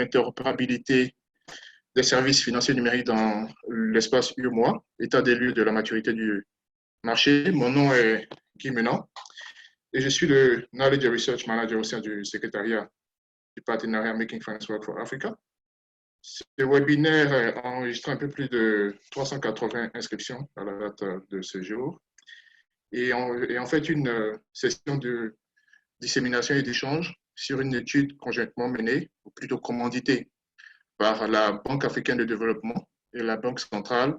l'interopérabilité des services financiers numériques dans l'espace UMOA, état des lieux de la maturité du marché. Mon nom est Guy Menant et je suis le Knowledge and Research Manager au sein du secrétariat du partenariat Making Finance Work for Africa. Ce webinaire a enregistré un peu plus de 380 inscriptions à la date de ce jour et en fait une session de dissémination et d'échange sur une étude conjointement menée, ou plutôt commanditée, par la Banque africaine de développement et la Banque centrale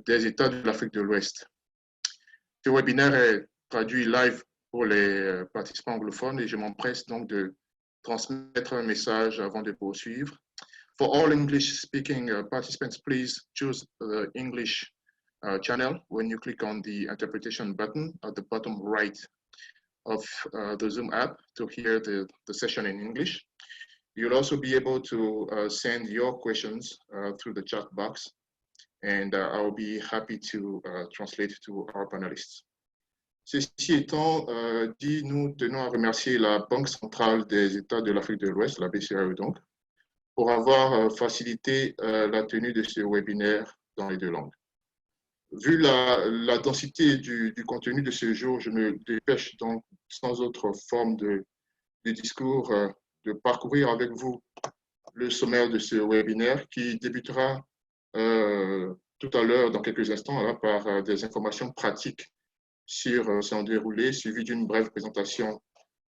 des États de l'Afrique de l'Ouest. Ce webinaire est traduit live pour les participants anglophones et je m'empresse donc de transmettre un message avant de poursuivre. For all English-speaking participants, please choose the English channel when you click on the interpretation button at the bottom right of the Zoom app to hear the session in English. You'll also be able to send your questions through the chat box, and I'll be happy to translate to our panelists. Ceci étant dit, nous tenons à remercier la Banque centrale des États de l'Afrique de l'Ouest, la BCAE donc, pour avoir facilité la tenue de ce webinaire dans les deux langues. Vu la densité du contenu de ce jour, je me dépêche donc sans autre forme de discours de parcourir avec vous le sommaire de ce webinaire qui débutera tout à l'heure, dans quelques instants, là, par des informations pratiques sur son déroulé, suivi d'une brève présentation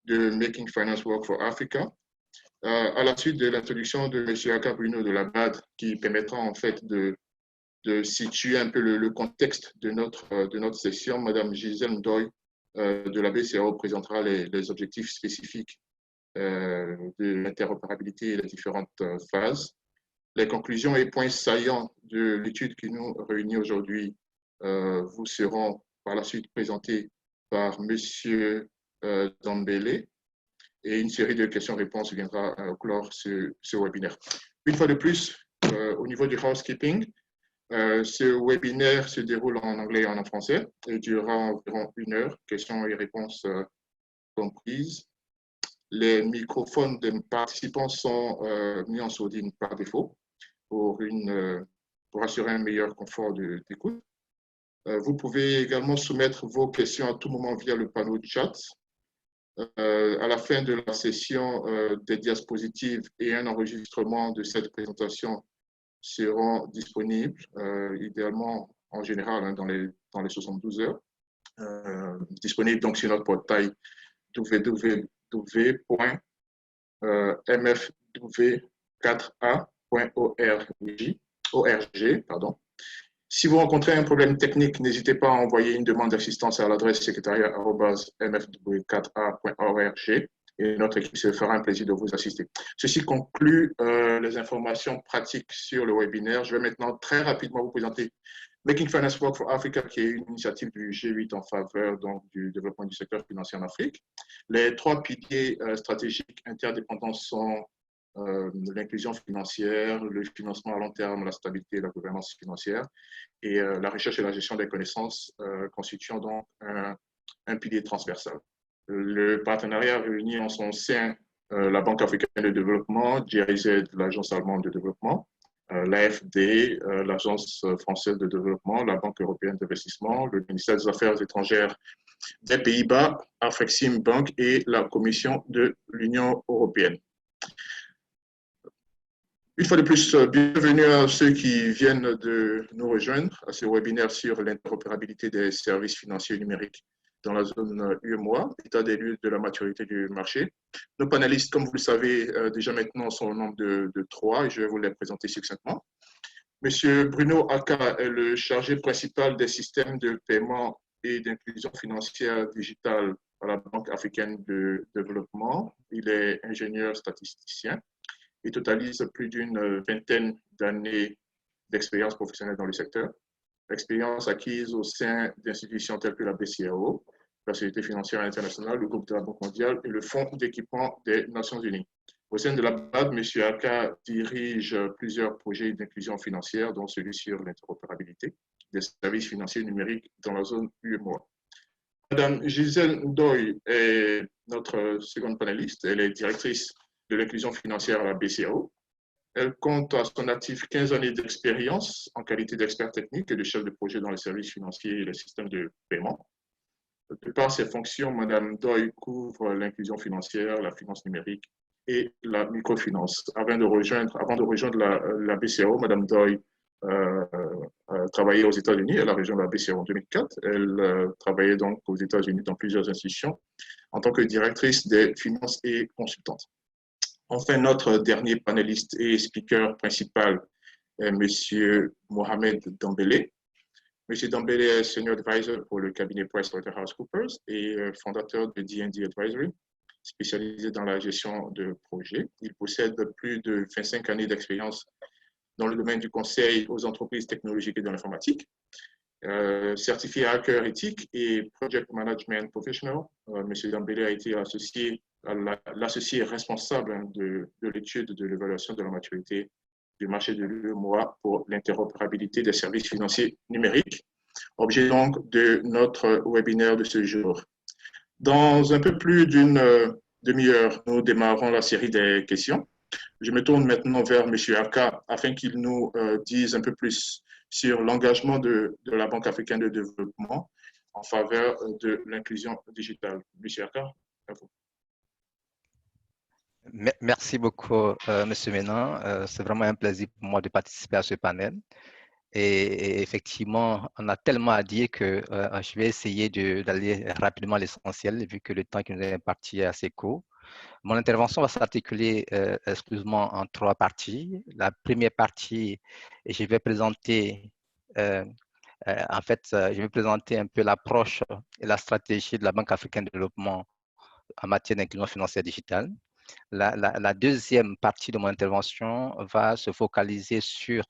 de Making Finance Work for Africa, à la suite de l'introduction de M. Aka Bruno de la BAD, qui permettra en fait de situer un peu le contexte de notre session. Madame Gisèle Ndoye de la BCAO présentera les objectifs spécifiques de l'interopérabilité et les différentes phases. Les conclusions et points saillants de l'étude qui nous réunit aujourd'hui vous seront par la suite présentés par M. Dambélé et une série de questions-réponses viendra clore ce webinaire. Une fois de plus, au niveau du housekeeping, ce webinaire se déroule en anglais et en français et durera environ 1 heure, questions et réponses comprises. Les microphones des participants sont mis en sourdine par défaut pour assurer un meilleur confort d'écoute. Vous pouvez également soumettre vos questions à tout moment via le panneau de chat. À la fin de la session, des diapositives et un enregistrement de cette présentation seront disponibles, idéalement en général hein, dans les 72 heures, disponibles donc sur notre portail www.mfw4a.org. Si vous rencontrez un problème technique, n'hésitez pas à envoyer une demande d'assistance à l'adresse secrétariat@mfw4a.org et notre équipe se fera un plaisir de vous assister. Ceci conclut les informations pratiques sur le webinaire. Je vais maintenant très rapidement vous présenter Making Finance Work for Africa, qui est une initiative du G8 en faveur donc, du développement du secteur financier en Afrique. Les 3 piliers stratégiques interdépendants sont l'inclusion financière, le financement à long terme, la stabilité et la gouvernance financière, et la recherche et la gestion des connaissances constituant donc un pilier transversal. Le partenariat réunit en son sein la Banque africaine de développement, GIZ, l'Agence allemande de développement, l'AFD, l'Agence française de développement, la Banque européenne d'investissement, le ministère des Affaires étrangères des Pays-Bas, Afrexim Bank et la Commission de l'Union européenne. Une fois de plus, bienvenue à ceux qui viennent de nous rejoindre à ce webinaire sur l'interopérabilité des services financiers numériques dans la zone UEMOA, état des lieux de la maturité du marché. Nos panélistes, comme vous le savez déjà maintenant, sont au nombre de 3 et je vais vous les présenter succinctement. Monsieur Bruno Aka est le chargé principal des systèmes de paiement et d'inclusion financière digitale à la Banque africaine de développement. Il est ingénieur statisticien. Il totalise plus d'une vingtaine d'années d'expérience professionnelle dans le secteur. Expérience acquise au sein d'institutions telles que la BCAO, la Société financière internationale, le groupe de la Banque mondiale et le Fonds d'équipement des Nations unies. Au sein de la BAD, M. Aka dirige plusieurs projets d'inclusion financière, dont celui sur l'interopérabilité des services financiers numériques dans la zone UEMOA. Madame Gisèle Ndoye est notre seconde panéliste. Elle est directrice de l'inclusion financière à la BCAO. Elle compte à son actif 15 années d'expérience en qualité d'expert technique et de chef de projet dans les services financiers et les systèmes de paiement. De par ses fonctions, Mme Doyle couvre l'inclusion financière, la finance numérique et la microfinance. Avant de rejoindre la BCAO, Mme Doyle travaillait aux États-Unis. Elle a rejoint la BCAO en 2004. Elle travaillait donc aux États-Unis dans plusieurs institutions en tant que directrice des finances et consultante. Enfin, notre dernier panéliste et speaker principal est M. Mohamed Dambélé. M. Dambélé est Senior Advisor pour le cabinet PricewaterhouseCoopers et fondateur de D&D Advisory, spécialisé dans la gestion de projets. Il possède plus de 25 années d'expérience dans le domaine du conseil aux entreprises technologiques et de l'informatique. Certifié hacker éthique et project management professional, M. Dambélé a été l'associé responsable de l'étude de l'évaluation de la maturité du marché de l'UEMOA pour l'interopérabilité des services financiers numériques, objet donc de notre webinaire de ce jour. Dans un peu plus d'une demi-heure, nous démarrons la série des questions. Je me tourne maintenant vers M. Aka afin qu'il nous dise un peu plus sur l'engagement de la Banque africaine de développement en faveur de l'inclusion digitale. M. Aka, à vous. Merci beaucoup, M. Ménan. C'est vraiment un plaisir pour moi de participer à ce panel. Et effectivement, on a tellement à dire que je vais essayer d'aller rapidement à l'essentiel, vu que le temps qui nous est imparti est assez court. Mon intervention va s'articuler exclusivement en 3 parties. La première partie, je vais présenter, je vais présenter un peu l'approche et la stratégie de la Banque africaine de développement en matière d'inclusion financière digitale. La deuxième partie de mon intervention va se focaliser sur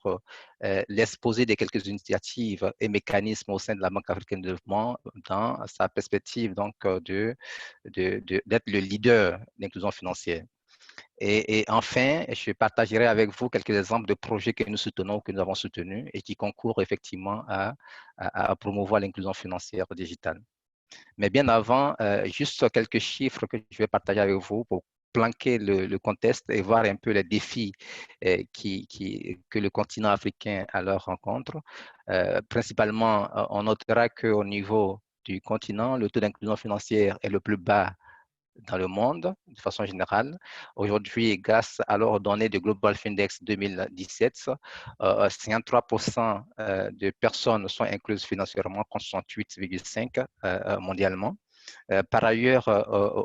l'exposé de quelques initiatives et mécanismes au sein de la Banque africaine de développement dans sa perspective donc d'être le leader d'inclusion financière. Et enfin, je partagerai avec vous quelques exemples de projets que nous soutenons, que nous avons soutenus et qui concourent effectivement à promouvoir l'inclusion financière digitale. Mais bien avant, juste quelques chiffres que je vais partager avec vous pour planquer le contexte et voir un peu les défis que le continent africain alors rencontre. Principalement, on notera qu'au niveau du continent, le taux d'inclusion financière est le plus bas dans le monde, de façon générale. Aujourd'hui, grâce à leurs données de Global Findex 2017, 53% de personnes sont incluses financièrement, contre 68,5% mondialement. Par ailleurs,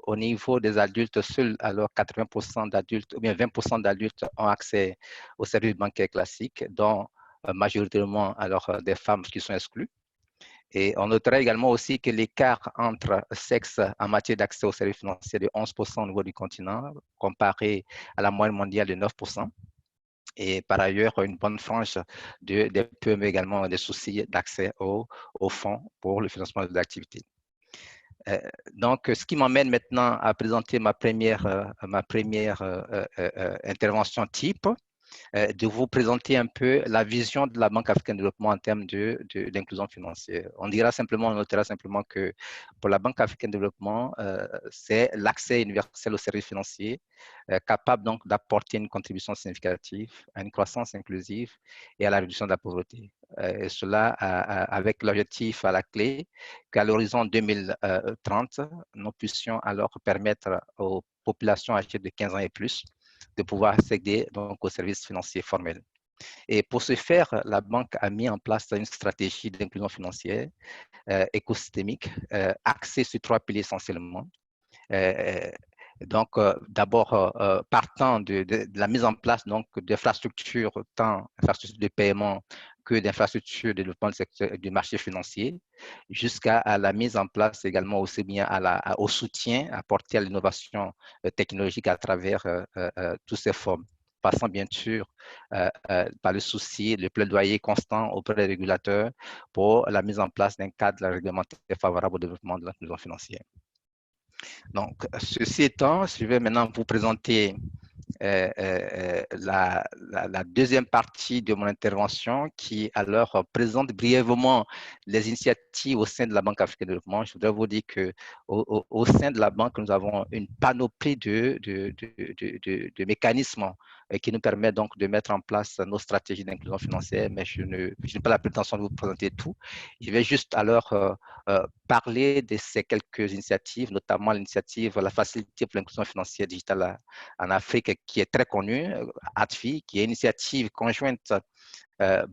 au niveau des adultes, seuls alors 80% d'adultes, ou bien 20% d'adultes ont accès aux services bancaires classiques, dont majoritairement alors des femmes qui sont exclues. Et on notera également aussi que l'écart entre sexes en matière d'accès aux services financiers est de 11% au niveau du continent, comparé à la moyenne mondiale de 9%. Et par ailleurs, une bonne frange des PME également des soucis d'accès aux fonds pour le financement de l'activité. Donc, ce qui m'amène maintenant à présenter ma première intervention type, de vous présenter un peu la vision de la Banque africaine de développement en termes d'inclusion financière. On notera simplement que pour la Banque africaine de développement, c'est l'accès universel aux services financiers, capable donc d'apporter une contribution significative à une croissance inclusive et à la réduction de la pauvreté. Et cela avec l'objectif à la clé qu'à l'horizon 2030, nous puissions alors permettre aux populations âgées de 15 ans et plus de pouvoir accéder donc aux services financiers formels. Et pour ce faire, la banque a mis en place une stratégie d'inclusion financière écosystémique axée sur 3 piliers essentiellement. Donc, d'abord, partant de la mise en place d'infrastructures, tant d'infrastructures de paiement que d'infrastructures de développement du marché financier, jusqu'à la mise en place également aussi bien au soutien apporté à l'innovation technologique à travers toutes ces formes, passant bien sûr par le plaidoyer constant auprès des régulateurs pour la mise en place d'un cadre réglementaire favorable au développement de l'inclusion financière. Donc, ceci étant, je vais maintenant vous présenter la deuxième partie de mon intervention qui alors présente brièvement les initiatives au sein de la Banque africaine de développement. Je voudrais vous dire qu'au sein de la banque, nous avons une panoplie de mécanismes qui nous permettent donc de mettre en place nos stratégies d'inclusion financière, mais je n'ai pas la prétention de vous présenter tout. Je vais juste alors parler de ces quelques initiatives, notamment l'initiative La Facilité pour l'inclusion financière digitale en Afrique, qui est très connue, ATFI, qui est une initiative conjointe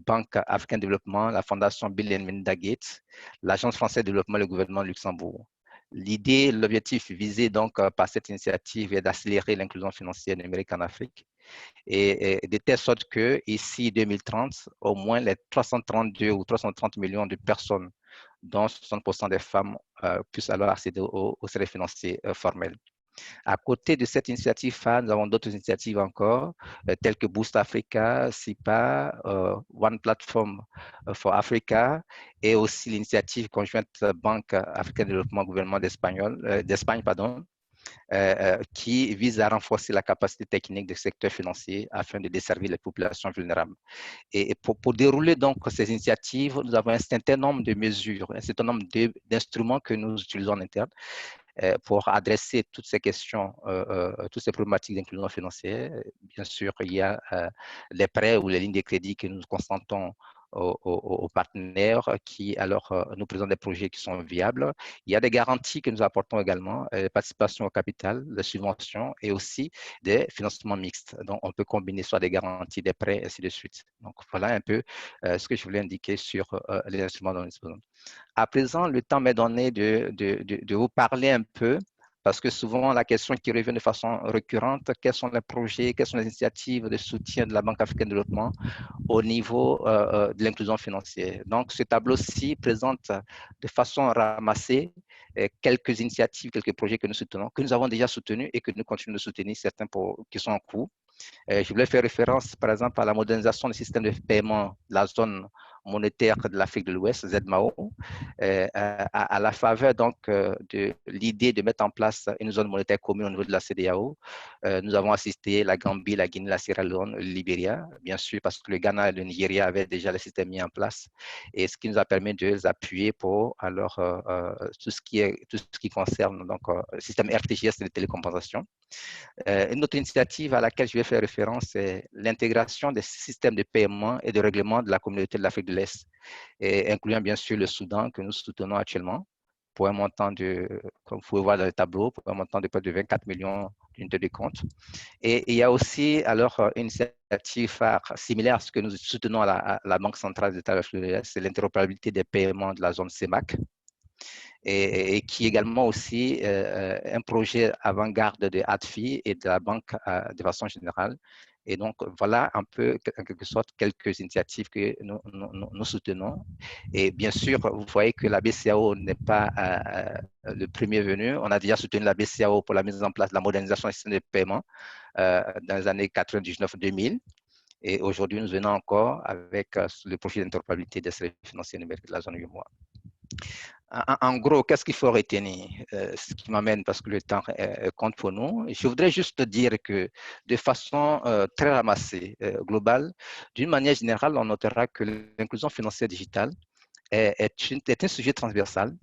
Banque africaine de développement, la Fondation Bill et Melinda Gates, l'Agence française de développement et le gouvernement de Luxembourg. L'idée, l'objectif visé donc par cette initiative est d'accélérer l'inclusion financière numérique en Afrique et de telle sorte que ici 2030, au moins les 332 ou 330 millions de personnes, dont 60% des femmes, puissent alors accéder aux services financiers formels. À côté de cette initiative phare, nous avons d'autres initiatives encore, telles que Boost Africa, SIPA, One Platform for Africa, et aussi l'initiative conjointe Banque africaine de développement gouvernement d'Espagne, qui vise à renforcer la capacité technique du secteur financier afin de desservir les populations vulnérables. Et pour dérouler donc ces initiatives, nous avons un certain nombre de mesures, un certain nombre d'instruments que nous utilisons en interne pour adresser toutes ces questions, toutes ces problématiques d'inclusion financière. Bien sûr, il y a les prêts ou les lignes de crédit que nous constatons aux partenaires qui alors nous présentent des projets qui sont viables. Il y a des garanties que nous apportons également, participation au capital, des subventions et aussi des financements mixtes. Donc, on peut combiner soit des garanties, des prêts, et ainsi de suite. Donc, voilà un peu ce que je voulais indiquer sur les instruments dont nous disposons. À présent, le temps m'est donné de vous parler un peu, parce que souvent la question qui revient de façon récurrente, quels sont les projets, quelles sont les initiatives de soutien de la Banque africaine de développement au niveau de l'inclusion financière. Donc, ce tableau-ci présente de façon ramassée quelques initiatives, quelques projets que nous soutenons, que nous avons déjà soutenus et que nous continuons de soutenir, certains qui sont en cours. Je voulais faire référence, par exemple, à la modernisation du système de paiement de la zone monétaire de l'Afrique de l'Ouest, ZMAO, à la faveur donc de l'idée de mettre en place une zone monétaire commune au niveau de la CEDEAO. Nous avons assisté la Gambie, la Guinée, la Sierra Leone, le Libéria, bien sûr, parce que le Ghana et le Nigeria avaient déjà le système mis en place, et ce qui nous a permis de les appuyer pour alors tout ce qui concerne donc le système RTGS de télécompensation. Une autre initiative à laquelle je vais faire référence, c'est l'intégration des systèmes de paiement et de règlement de la communauté de l'Afrique de l'Est, incluant bien sûr le Soudan que nous soutenons actuellement pour un montant de, comme vous pouvez voir dans le tableau, pour un montant de près de 24 millions d'unités de compte. Et il y a aussi alors une initiative phare similaire à ce que nous soutenons à la Banque centrale de l'État de l'Afrique de l'Est, c'est l'interopérabilité des paiements de la zone CEMAC. Et qui est également aussi un projet avant-garde de ATFI et de la banque de façon générale. Et donc, voilà un peu, en quelque sorte, quelques initiatives que nous soutenons. Et bien sûr, vous voyez que la BCAO n'est pas le premier venu. On a déjà soutenu la BCAO pour la mise en place de la modernisation du système de paiement dans les années 99-2000. Et aujourd'hui, nous venons encore avec le projet d'interopérabilité des services financiers numériques de la zone 8 mois. En gros, qu'est-ce qu'il faut retenir? Ce qui m'amène, parce que le temps compte pour nous. Je voudrais juste dire que de façon très ramassée, globale, d'une manière générale, on notera que l'inclusion financière digitale est un sujet transversal,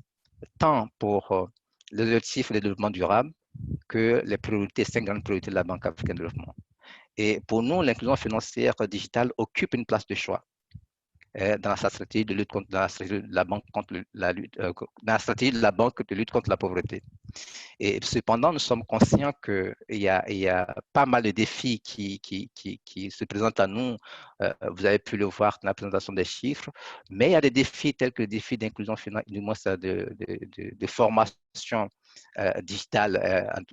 tant pour les objectifs de développement durable que les priorités, 5 grandes priorités de la Banque africaine de développement. Et pour nous, l'inclusion financière digitale occupe une place de choix dans sa stratégie de lutte contre la stratégie de la banque contre la lutte, dans la stratégie de la banque de lutte contre la pauvreté. Et cependant, nous sommes conscients qu'il y a pas mal de défis qui se présentent à nous. Vous avez pu le voir dans la présentation des chiffres, mais il y a des défis tels que le défi d'inclusion financière, du moins de formation digitale,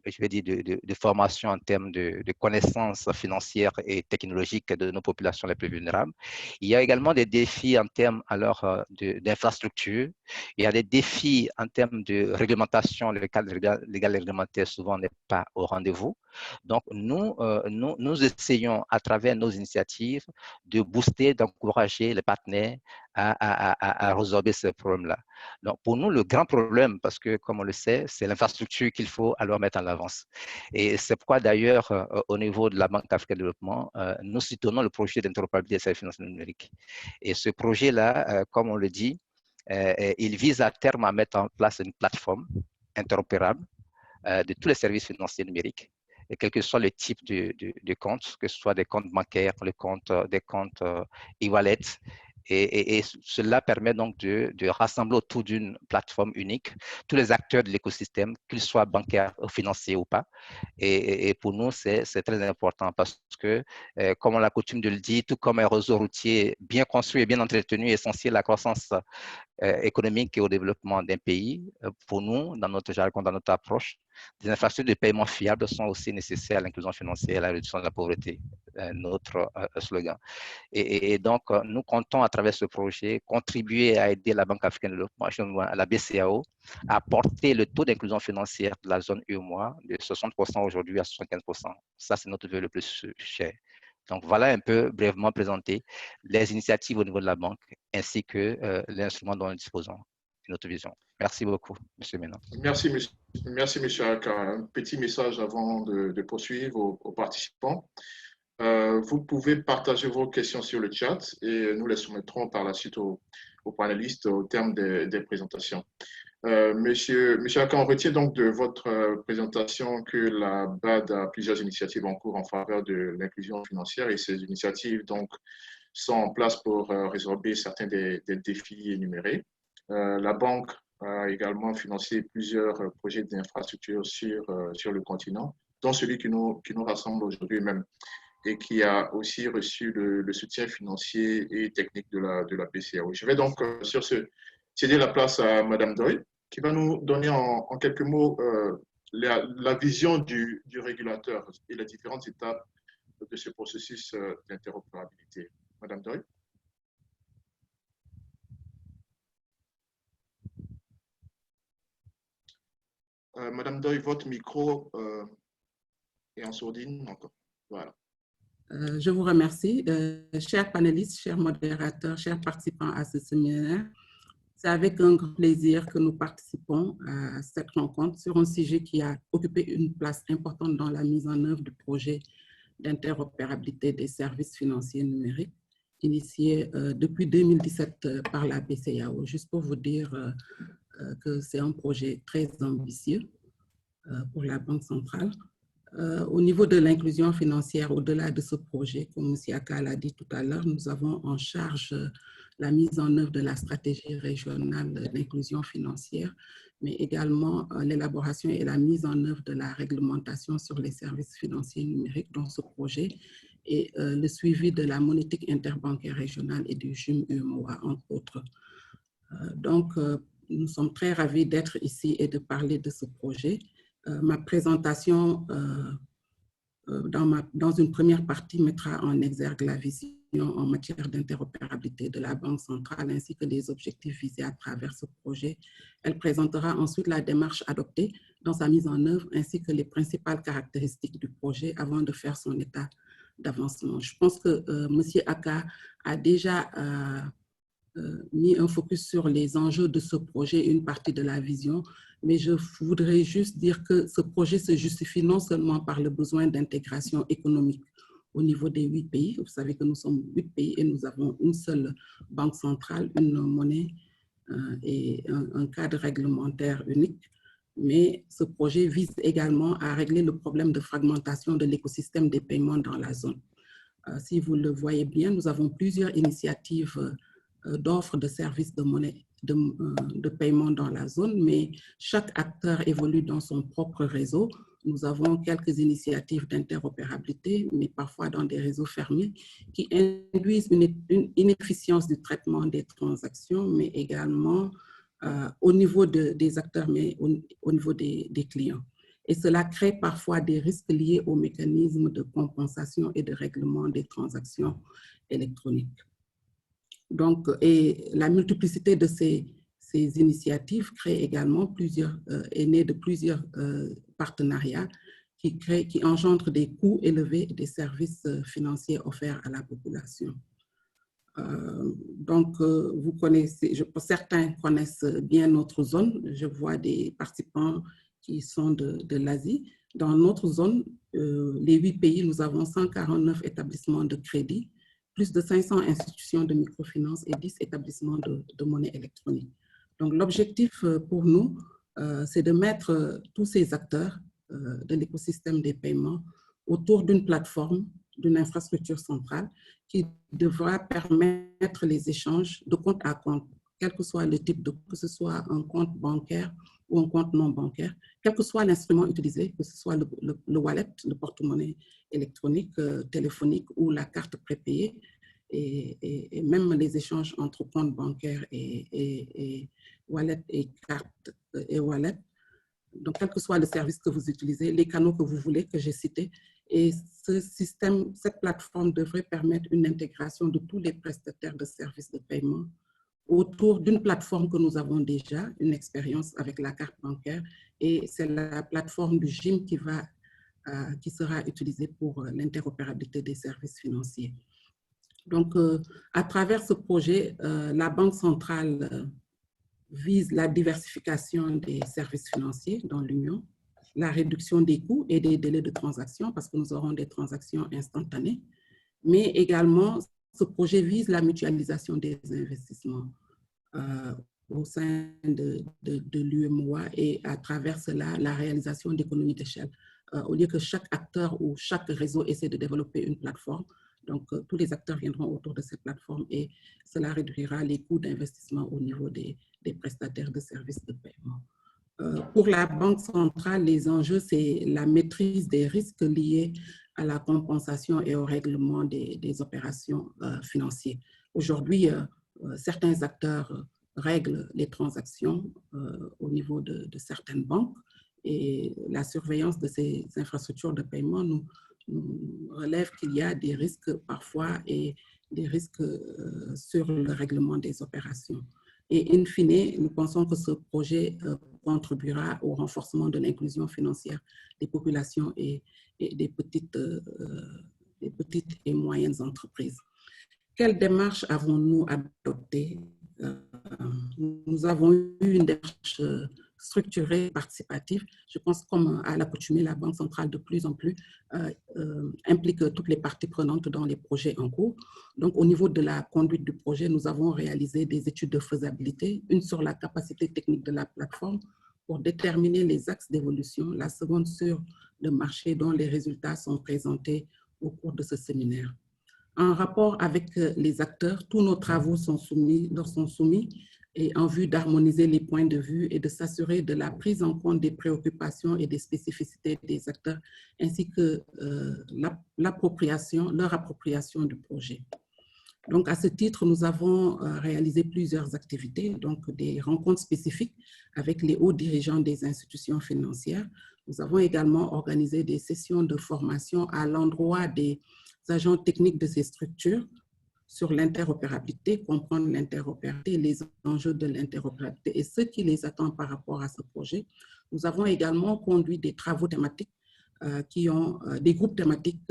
je vais dire de formation en termes de connaissances financières et technologiques de nos populations les plus vulnérables. Il y a également des défis en termes alors d'infrastructure. Il y a des défis en termes de réglementation. Le cadre légal et réglementaire souvent n'est pas au rendez-vous. Donc, nous essayons à travers nos initiatives de booster, d'encourager les partenaires à résorber ce problème-là. Donc, pour nous, le grand problème, parce que, comme on le sait, c'est l'infrastructure qu'il faut alors mettre en avance. Et c'est pourquoi, d'ailleurs, au niveau de la Banque africaine de développement, nous soutenons le projet d'interopérabilité des services financiers numériques. Et ce projet-là, comme on le dit, il vise à terme à mettre en place une plateforme interopérable de tous les services financiers numériques, et quel que soit le type de compte, que ce soit des comptes bancaires, des comptes e-wallet. Et cela permet donc de rassembler autour d'une plateforme unique tous les acteurs de l'écosystème, qu'ils soient bancaires ou financiers ou pas. Et pour nous, c'est très important parce que, comme on a coutume de le dire, tout comme un réseau routier bien construit et bien entretenu est essentiel à la croissance économique et au développement d'un pays, pour nous, dans notre jargon, dans notre approche, des infrastructures de paiement fiables sont aussi nécessaires à l'inclusion financière et à la réduction de la pauvreté, notre slogan. Et donc, nous comptons à travers ce projet contribuer à aider la Banque africaine de développement, la BCAO, à porter le taux d'inclusion financière de la zone UEMOA de 60% aujourd'hui à 75%. Ça, c'est notre vœu le plus cher. Donc, voilà un peu brièvement présenter les initiatives au niveau de la banque ainsi que l'instrument dont nous disposons et notre vision. Merci beaucoup, M. Ménon. Merci, monsieur Aka. Un petit message avant de poursuivre aux participants. Vous pouvez partager vos questions sur le chat et nous les soumettrons par la suite aux panélistes au terme des présentations. Monsieur Aka, on retient donc de votre présentation que la BAD a plusieurs initiatives en cours en faveur de l'inclusion financière et ces initiatives donc sont en place pour résorber certains des défis énumérés. La banque a également financé plusieurs projets d'infrastructure sur le continent, dont celui qui nous rassemble aujourd'hui même, et qui a aussi reçu le soutien financier et technique de la BCAO. Je vais donc céder la place à Mme Doyle, qui va nous donner en quelques mots la vision du régulateur et les différentes étapes de ce processus d'interopérabilité. Mme Doyle. Madame Doyle, votre micro est en sourdine. Donc, voilà. Je vous remercie. Chers panélistes, chers modérateurs, chers participants à ce séminaire, c'est avec un grand plaisir que nous participons à cette rencontre sur un sujet qui a occupé une place importante dans la mise en œuvre du projet d'interopérabilité des services financiers numériques, initié depuis 2017 par la BCAO. Juste pour vous dire que c'est un projet très ambitieux pour la Banque centrale. Au niveau de l'inclusion financière, au-delà de ce projet, comme M. Aka l'a dit tout à l'heure, nous avons en charge la mise en œuvre de la stratégie régionale d'inclusion financière, mais également l'élaboration et la mise en œuvre de la réglementation sur les services financiers numériques dans ce projet et le suivi de la monétique interbancaire régionale et du JUM-UMOA, entre autres. Donc, nous sommes très ravis d'être ici et de parler de ce projet. Ma présentation dans une première partie mettra en exergue la vision en matière d'interopérabilité de la Banque centrale ainsi que les objectifs visés à travers ce projet. Elle présentera ensuite la démarche adoptée dans sa mise en œuvre ainsi que les principales caractéristiques du projet avant de faire son état d'avancement. Je pense que M. Aka a déjà mis un focus sur les enjeux de ce projet, une partie de la vision, mais je voudrais juste dire que ce projet se justifie non seulement par le besoin d'intégration économique au niveau des 8 pays. Vous savez que nous sommes 8 pays et nous avons une seule banque centrale, une monnaie et un cadre réglementaire unique. Mais ce projet vise également à régler le problème de fragmentation de l'écosystème des paiements dans la zone. Si vous le voyez bien, nous avons plusieurs initiatives d'offres de services de monnaie de paiement dans la zone, mais chaque acteur évolue dans son propre réseau. Nous avons quelques initiatives d'interopérabilité, mais parfois dans des réseaux fermés, qui induisent une inefficience du traitement des transactions, mais également au niveau des acteurs, mais au niveau des clients. Et cela crée parfois des risques liés aux mécanismes de compensation et de règlement des transactions électroniques. Donc, et la multiplicité de ces initiatives crée également est née de plusieurs partenariats qui engendrent des coûts élevés des services financiers offerts à la population. Donc, vous connaissez, certains connaissent bien notre zone. Je vois des participants qui sont de l'Asie. Dans notre zone, les 8 pays, nous avons 149 établissements de crédit, plus de 500 institutions de microfinance et 10 établissements de monnaie électronique. Donc, l'objectif pour nous, c'est de mettre tous ces acteurs de l'écosystème des paiements autour d'une plateforme, d'une infrastructure centrale qui devra permettre les échanges de compte à compte, quel que soit le type que ce soit un compte bancaire ou un compte non bancaire, quel que soit l'instrument utilisé, que ce soit le wallet, le porte-monnaie électronique, téléphonique ou la carte prépayée, et même les échanges entre comptes bancaires et wallet et carte et wallet. Donc, quel que soit le service que vous utilisez, les canaux que vous voulez, que j'ai cités, et ce système, cette plateforme devrait permettre une intégration de tous les prestataires de services de paiement autour d'une plateforme que nous avons déjà, une expérience avec la carte bancaire, et c'est la plateforme du GIM qui sera utilisée pour l'interopérabilité des services financiers. Donc, à travers ce projet, la Banque centrale vise la diversification des services financiers dans l'Union, la réduction des coûts et des délais de transaction, parce que nous aurons des transactions instantanées, mais également, ce projet vise la mutualisation des investissements au sein de l'UEMOA et à travers cela, la réalisation d'économies d'échelle. Au lieu que chaque acteur ou chaque réseau essaie de développer une plateforme, donc tous les acteurs viendront autour de cette plateforme et cela réduira les coûts d'investissement au niveau des prestataires de services de paiement. Pour la Banque centrale, les enjeux, c'est la maîtrise des risques liés à la compensation et au règlement des opérations financières. Aujourd'hui, certains acteurs règlent les transactions au niveau de certaines banques et la surveillance de ces infrastructures de paiement nous relève qu'il y a des risques parfois et des risques sur le règlement des opérations. Et in fine, nous pensons que ce projet contribuera au renforcement de l'inclusion financière des populations et des petites et moyennes entreprises. Quelle démarche avons-nous adoptée? Nous avons eu une démarche structurée, participative. Je pense comme à l'accoutumée, la Banque centrale de plus en plus implique toutes les parties prenantes dans les projets en cours. Donc, au niveau de la conduite du projet, nous avons réalisé des études de faisabilité, une sur la capacité technique de la plateforme pour déterminer les axes d'évolution, la seconde sur le marché dont les résultats sont présentés au cours de ce séminaire. En rapport avec les acteurs, tous nos travaux sont soumis et en vue d'harmoniser les points de vue et de s'assurer de la prise en compte des préoccupations et des spécificités des acteurs, ainsi que leur appropriation du projet. Donc, à ce titre, nous avons réalisé plusieurs activités, donc des rencontres spécifiques avec les hauts dirigeants des institutions financières. Nous avons également organisé des sessions de formation à l'endroit des agents techniques de ces structures sur l'interopérabilité, comprendre l'interopérabilité, les enjeux de l'interopérabilité et ce qui les attend par rapport à ce projet. Nous avons également conduit des travaux thématiques des groupes thématiques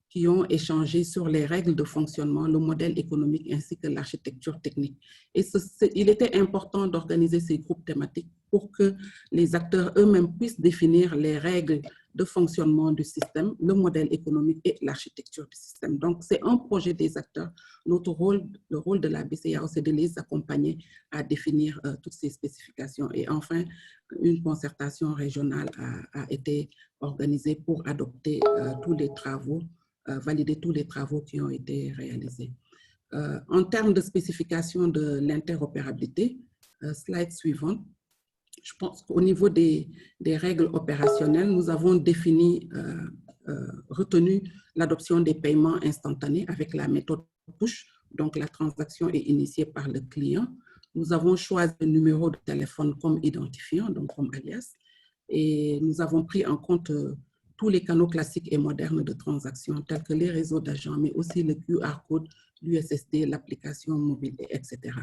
qui ont échangé sur les règles de fonctionnement, le modèle économique ainsi que l'architecture technique. Et il était important d'organiser ces groupes thématiques pour que les acteurs eux-mêmes puissent définir les règles de fonctionnement du système, le modèle économique et l'architecture du système. Donc, c'est un projet des acteurs. Notre rôle, le rôle de la BCEAO, c'est de les accompagner à définir toutes ces spécifications. Et enfin, une concertation régionale a été organisée pour adopter tous les travaux, valider tous les travaux qui ont été réalisés. En termes de spécification de l'interopérabilité, slide suivante, je pense qu'au niveau des règles opérationnelles, nous avons retenu l'adoption des paiements instantanés avec la méthode push, donc la transaction est initiée par le client. Nous avons choisi le numéro de téléphone comme identifiant, donc comme alias, et nous avons pris en compte tous les canaux classiques et modernes de transaction, tels que les réseaux d'agents, mais aussi le QR code, l'USSD, l'application mobile, etc.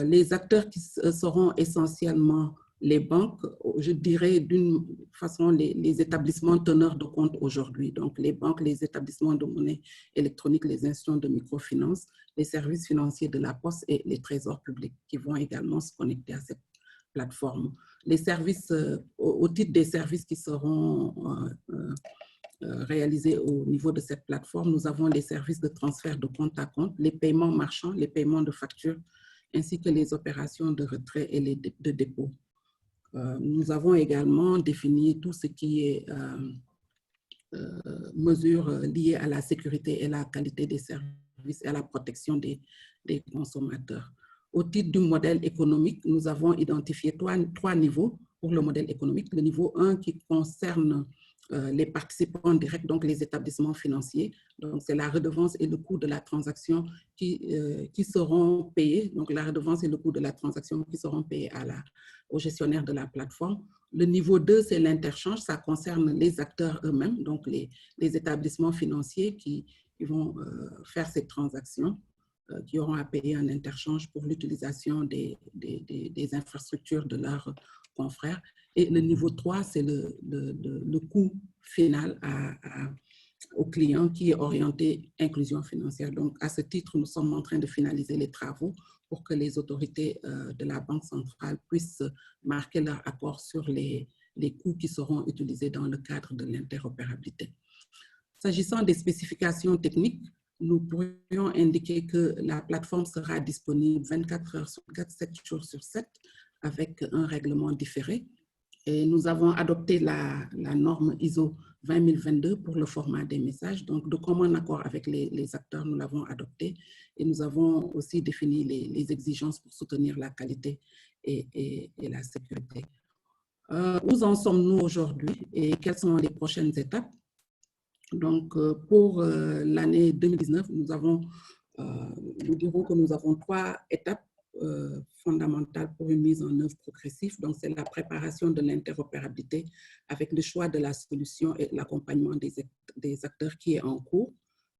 Les acteurs qui seront essentiellement les banques, je dirais d'une façon les établissements teneurs de compte aujourd'hui. Donc, les banques, les établissements de monnaie électronique, les institutions de microfinance, les services financiers de la Poste et les trésors publics qui vont également se connecter à cette plateforme. Les services, au titre des services qui seront réalisés au niveau de cette plateforme, nous avons les services de transfert de compte à compte, les paiements marchands, les paiements de factures, ainsi que les opérations de retrait et de dépôt. Nous avons également défini tout ce qui est mesures liées à la sécurité et la qualité des services et à la protection des consommateurs. Au titre du modèle économique, nous avons identifié trois niveaux pour le modèle économique. Le niveau 1 qui concerne les participants directs, donc les établissements financiers. Donc, c'est la redevance et le coût de la transaction qui seront payés. Donc, la redevance et le coût de la transaction qui seront payés au gestionnaire de la plateforme. Le niveau 2, c'est l'interchange. Ça concerne les acteurs eux-mêmes, donc les établissements financiers qui vont faire ces transactions, qui auront à payer un interchange pour l'utilisation des infrastructures de leurs confrères. Et le niveau 3, c'est le coût final au client qui est orienté inclusion financière. Donc, à ce titre, nous sommes en train de finaliser les travaux pour que les autorités de la Banque centrale puissent marquer leur accord sur les coûts qui seront utilisés dans le cadre de l'interopérabilité. S'agissant des spécifications techniques, nous pourrions indiquer que la plateforme sera disponible 24 heures sur 24, 7 jours sur 7, avec un règlement différé. Et nous avons adopté la norme ISO 20022 pour le format des messages. Donc, de commun accord avec les acteurs, nous l'avons adopté. Et nous avons aussi défini les exigences pour soutenir la qualité et la sécurité. Où en sommes-nous aujourd'hui et quelles sont les prochaines étapes? Donc, pour l'année 2019, nous dirons que nous avons 3 étapes fondamentales pour une mise en œuvre progressive. Donc, c'est la préparation de l'interopérabilité avec le choix de la solution et l'accompagnement des acteurs qui est en cours.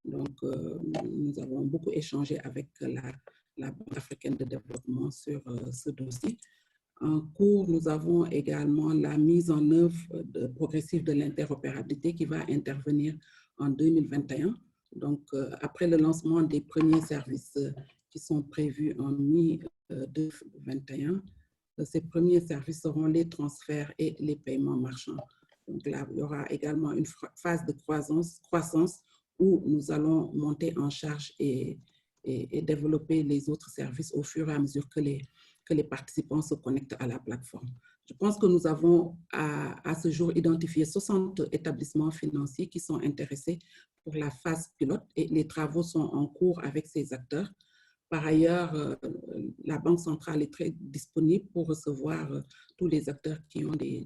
Donc, nous avons beaucoup échangé avec la Banque africaine de développement sur ce dossier. En cours, nous avons également la mise en œuvre progressive de l'interopérabilité qui va intervenir en 2021. Donc, après le lancement des premiers services qui sont prévus en mi-2021, ces premiers services seront les transferts et les paiements marchands. Donc là, il y aura également une phase de croissance où nous allons monter en charge et développer les autres services au fur et à mesure que les participants se connectent à la plateforme. Je pense que nous avons à ce jour identifié 60 établissements financiers qui sont intéressés pour la phase pilote et les travaux sont en cours avec ces acteurs. Par ailleurs, la Banque centrale est très disponible pour recevoir tous les acteurs qui ont des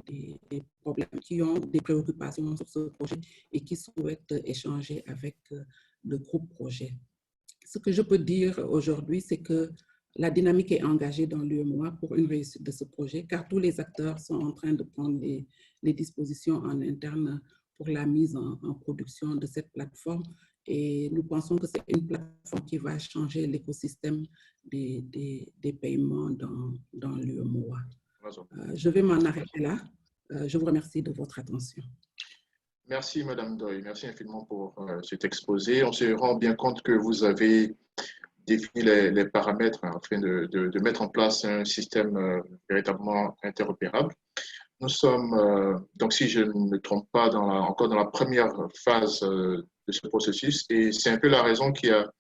problèmes, qui ont des préoccupations sur ce projet et qui souhaitent échanger avec le groupe projet. Ce que je peux dire aujourd'hui, c'est que la dynamique est engagée dans l'UEMOA pour une réussite de ce projet, car tous les acteurs sont en train de prendre les dispositions en interne pour la mise en production de cette plateforme. Et nous pensons que c'est une plateforme qui va changer l'écosystème des paiements dans l'UEMOA. Je vais m'en arrêter là. Je vous remercie de votre attention. Merci, Madame Doy. Merci infiniment pour cet exposé. On se rend bien compte que vous avez défini les paramètres afin de mettre en place un système véritablement interopérable. Nous sommes, donc si je ne me trompe pas, encore dans la première phase de ce processus, et c'est un peu la raison qui a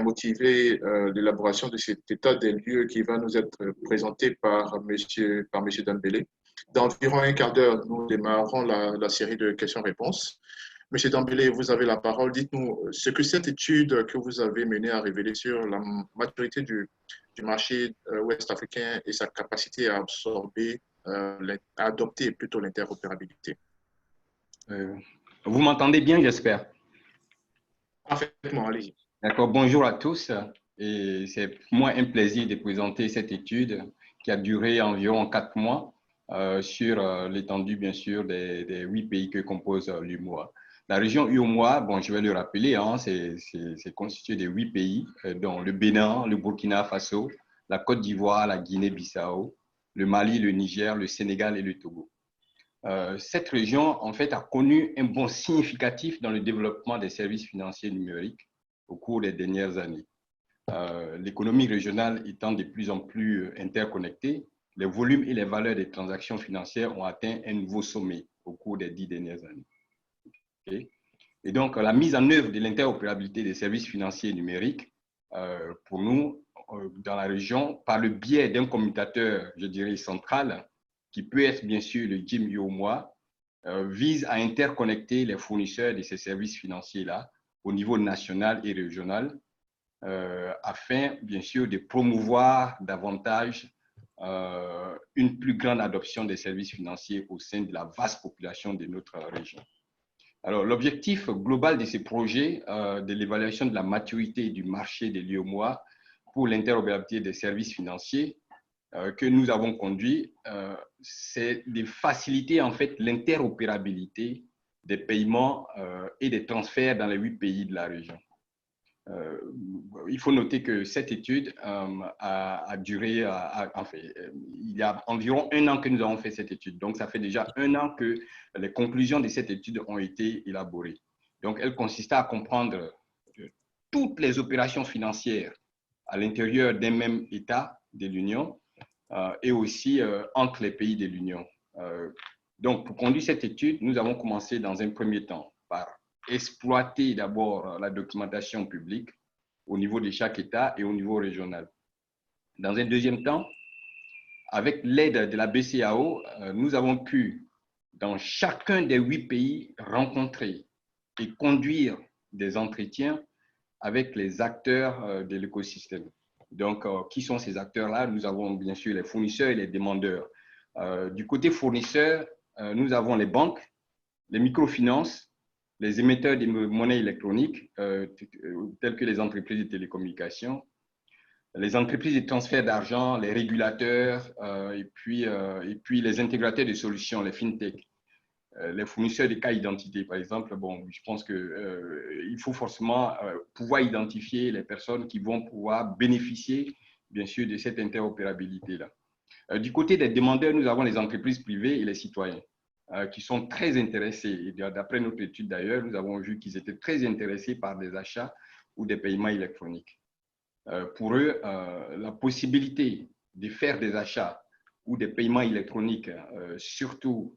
motivé l'élaboration de cet état des lieux qui va nous être présenté par monsieur Dambélé. Dans environ un quart d'heure, nous démarrerons la série de questions-réponses. Monsieur Dambélé, vous avez la parole. Dites-nous ce que cette étude que vous avez menée a révélé sur la maturité du marché ouest-africain et sa capacité à absorber, à adopter plutôt l'interopérabilité. Vous m'entendez bien, j'espère? Parfaitement, allez-y. D'accord, bonjour à tous. Et c'est pour moi un plaisir de présenter cette étude qui a duré environ 4 mois sur l'étendue, bien sûr, des 8 pays que compose l'UEMOA. La région UEMOA, bon, je vais le rappeler, hein, c'est constitué de 8 pays, dont le Bénin, le Burkina Faso, la Côte d'Ivoire, la Guinée-Bissau, le Mali, le Niger, le Sénégal et le Togo. Cette région, en fait, a connu un bond significatif dans le développement des services financiers numériques au cours des dernières années. L'économie régionale étant de plus en plus interconnectée, les volumes et les valeurs des transactions financières ont atteint un nouveau sommet au cours des 10 dernières années. Okay? Et donc, la mise en œuvre de l'interopérabilité des services financiers numériques, pour nous, dans la région, par le biais d'un commutateur, je dirais, central, qui peut être bien sûr le GIM UOMOA, vise à interconnecter les fournisseurs de ces services financiers-là au niveau national et régional, afin bien sûr de promouvoir davantage une plus grande adoption des services financiers au sein de la vaste population de notre région. Alors, l'objectif global de ces projets, de l'évaluation de la maturité du marché de l'UOMOA pour l'interopérabilité des services financiers que nous avons conduit, c'est de faciliter en fait l'interopérabilité des paiements et des transferts dans les 8 pays de la région. Il faut noter que cette étude a duré, enfin, il y a environ 1 an que nous avons fait cette étude. Donc, ça fait déjà 1 an que les conclusions de cette étude ont été élaborées. Donc, elle consistait à comprendre toutes les opérations financières à l'intérieur d'un même État de l'Union et aussi entre les pays de l'Union. Donc, pour conduire cette étude, nous avons commencé dans un premier temps par exploiter d'abord la documentation publique au niveau de chaque État et au niveau régional. Dans un deuxième temps, avec l'aide de la BCAO, nous avons pu, dans chacun des 8 pays, rencontrer et conduire des entretiens avec les acteurs de l'écosystème. Donc, qui sont ces acteurs-là? Nous avons bien sûr les fournisseurs et les demandeurs. Du côté fournisseur, nous avons les banques, les microfinances, les émetteurs de monnaie électronique, tels que les entreprises de télécommunications, les entreprises de transfert d'argent, les régulateurs, et puis les intégrateurs de solutions, les fintech, les fournisseurs de cas d'identité, par exemple. Bon, je pense qu'il faut forcément pouvoir identifier les personnes qui vont pouvoir bénéficier, bien sûr, de cette interopérabilité-là. Du côté des demandeurs, nous avons les entreprises privées et les citoyens, qui sont très intéressés. Et d'après notre étude d'ailleurs, nous avons vu qu'ils étaient très intéressés par des achats ou des paiements électroniques. Pour eux, la possibilité de faire des achats ou des paiements électroniques, surtout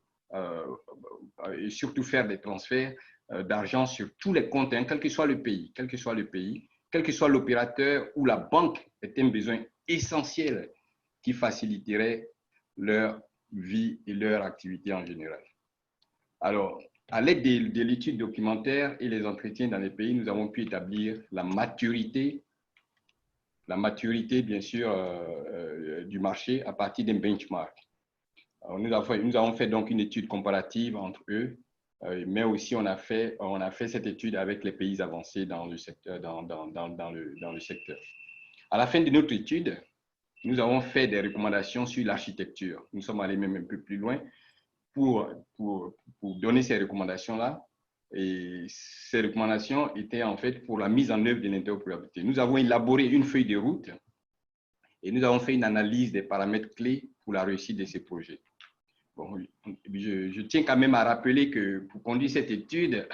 faire des transferts d'argent sur tous les comptes, hein, quel que soit le pays, quel que soit l'opérateur ou la banque, est un besoin essentiel qui faciliterait leur vie et leur activité en général. Alors, à l'aide de l'étude documentaire et les entretiens dans les pays, nous avons pu établir la maturité bien sûr, du marché à partir d'un benchmark. Alors, nous avons fait donc une étude comparative entre eux, mais aussi on a fait cette étude avec les pays avancés dans le secteur. À la fin de notre étude, nous avons fait des recommandations sur l'architecture. Nous sommes allés même un peu plus loin pour donner ces recommandations-là. Et ces recommandations étaient en fait pour la mise en œuvre de l'interopérabilité. Nous avons élaboré une feuille de route et nous avons fait une analyse des paramètres clés pour la réussite de ces projets. Bon, je tiens quand même à rappeler que pour conduire cette étude,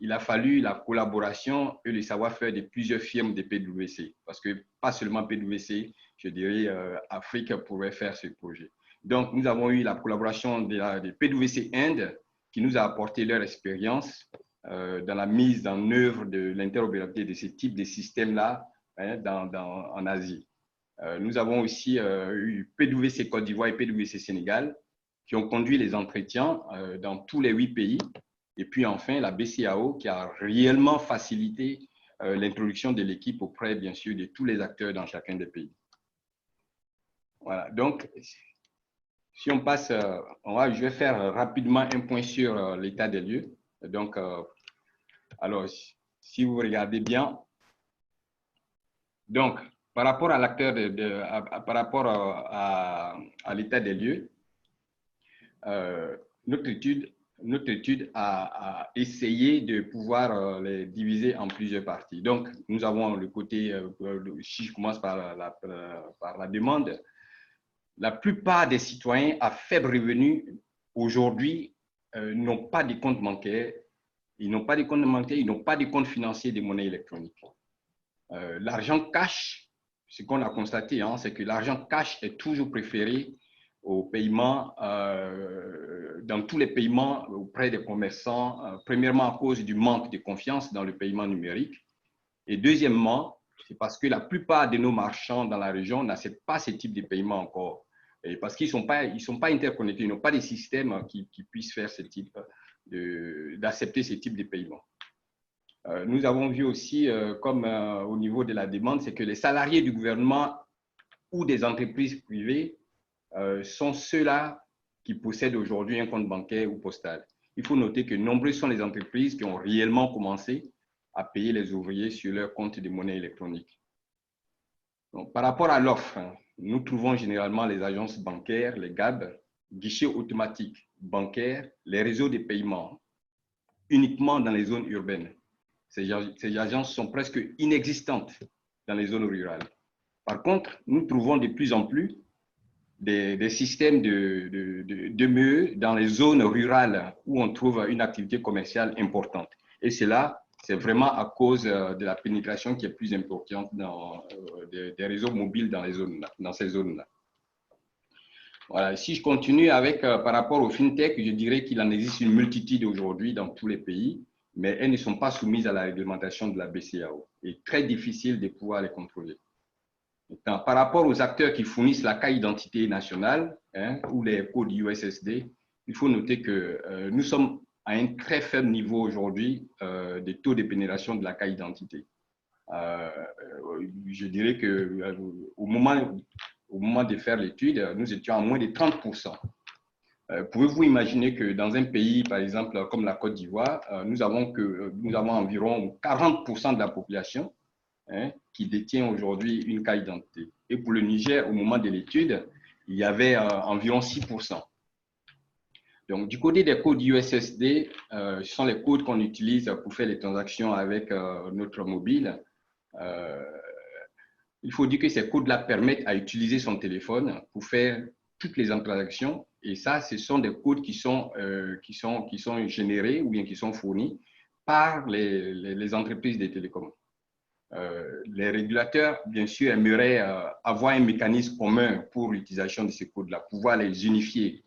il a fallu la collaboration et le savoir-faire de plusieurs firmes de PwC, parce que pas seulement PwC, je dirais Afrique pourrait faire ce projet. Donc, nous avons eu la collaboration de PwC Inde, qui nous a apporté leur expérience dans la mise en œuvre de l'interopérabilité de ce type de système-là, hein, en Asie. Nous avons aussi eu PwC Côte d'Ivoire et PwC Sénégal, qui ont conduit les entretiens dans tous les 8 pays. Et puis enfin, la BCAO qui a réellement facilité l'introduction de l'équipe auprès, bien sûr, de tous les acteurs dans chacun des pays. Voilà, donc, si on passe, je vais faire rapidement un point sur l'état des lieux. Donc, alors, si vous regardez bien, donc, par rapport à l'acteur, par rapport à l'état des lieux, notre étude a essayé de pouvoir les diviser en plusieurs parties. Donc, nous avons le côté, si je commence par la demande, la plupart des citoyens à faible revenu aujourd'hui n'ont pas de compte bancaire, ils n'ont pas de compte bancaire, ils n'ont pas de compte financier de monnaie électronique. L'argent cash, ce qu'on a constaté, hein, c'est que l'argent cash est toujours préféré au paiement, dans tous les paiements auprès des commerçants, premièrement à cause du manque de confiance dans le paiement numérique, et deuxièmement, c'est parce que la plupart de nos marchands dans la région n'acceptent pas ce type de paiement encore, et parce qu'ils ne sont pas interconnectés, ils n'ont pas de système qui puissent faire d'accepter ce type de paiement. Nous avons vu aussi, comme au niveau de la demande, c'est que les salariés du gouvernement ou des entreprises privées sont ceux-là qui possèdent aujourd'hui un compte bancaire ou postal. Il faut noter que nombreuses sont les entreprises qui ont réellement commencé à payer les ouvriers sur leur compte de monnaie électronique. Donc, par rapport à l'offre, nous trouvons généralement les agences bancaires, les GAB, guichets automatiques bancaires, les réseaux de paiement, uniquement dans les zones urbaines. Ces agences sont presque inexistantes dans les zones rurales. Par contre, nous trouvons de plus en plus des systèmes de ME dans les zones rurales où on trouve une activité commerciale importante. Et cela, c'est vraiment à cause de la pénétration qui est plus importante des réseaux mobiles dans ces zones-là. Voilà. Si je continue avec, par rapport au FinTech, je dirais qu'il en existe une multitude aujourd'hui dans tous les pays, mais elles ne sont pas soumises à la réglementation de la BCAO. Il est très difficile de pouvoir les contrôler. Maintenant, par rapport aux acteurs qui fournissent la carte d'identité nationale, hein, ou les codes USSD, il faut noter que nous sommes à un très faible niveau aujourd'hui des taux de pénétration de la carte d'identité. Je dirais qu'au moment de faire l'étude, nous étions à moins de 30%. Pouvez-vous imaginer que dans un pays, par exemple, comme la Côte d'Ivoire, nous avons environ 40% de la population, hein, qui détient aujourd'hui une carte d'identité. Et pour le Niger, au moment de l'étude, il y avait environ 6%. Donc, du côté des codes USSD, ce sont les codes qu'on utilise pour faire les transactions avec notre mobile. Il faut dire que ces codes-là permettent à utiliser son téléphone pour faire toutes les transactions. Et ça, ce sont des codes qui sont générés ou bien qui sont fournis par les entreprises des télécoms. Les régulateurs, bien sûr, aimeraient avoir un mécanisme commun pour l'utilisation de ces codes-là, pouvoir les unifier.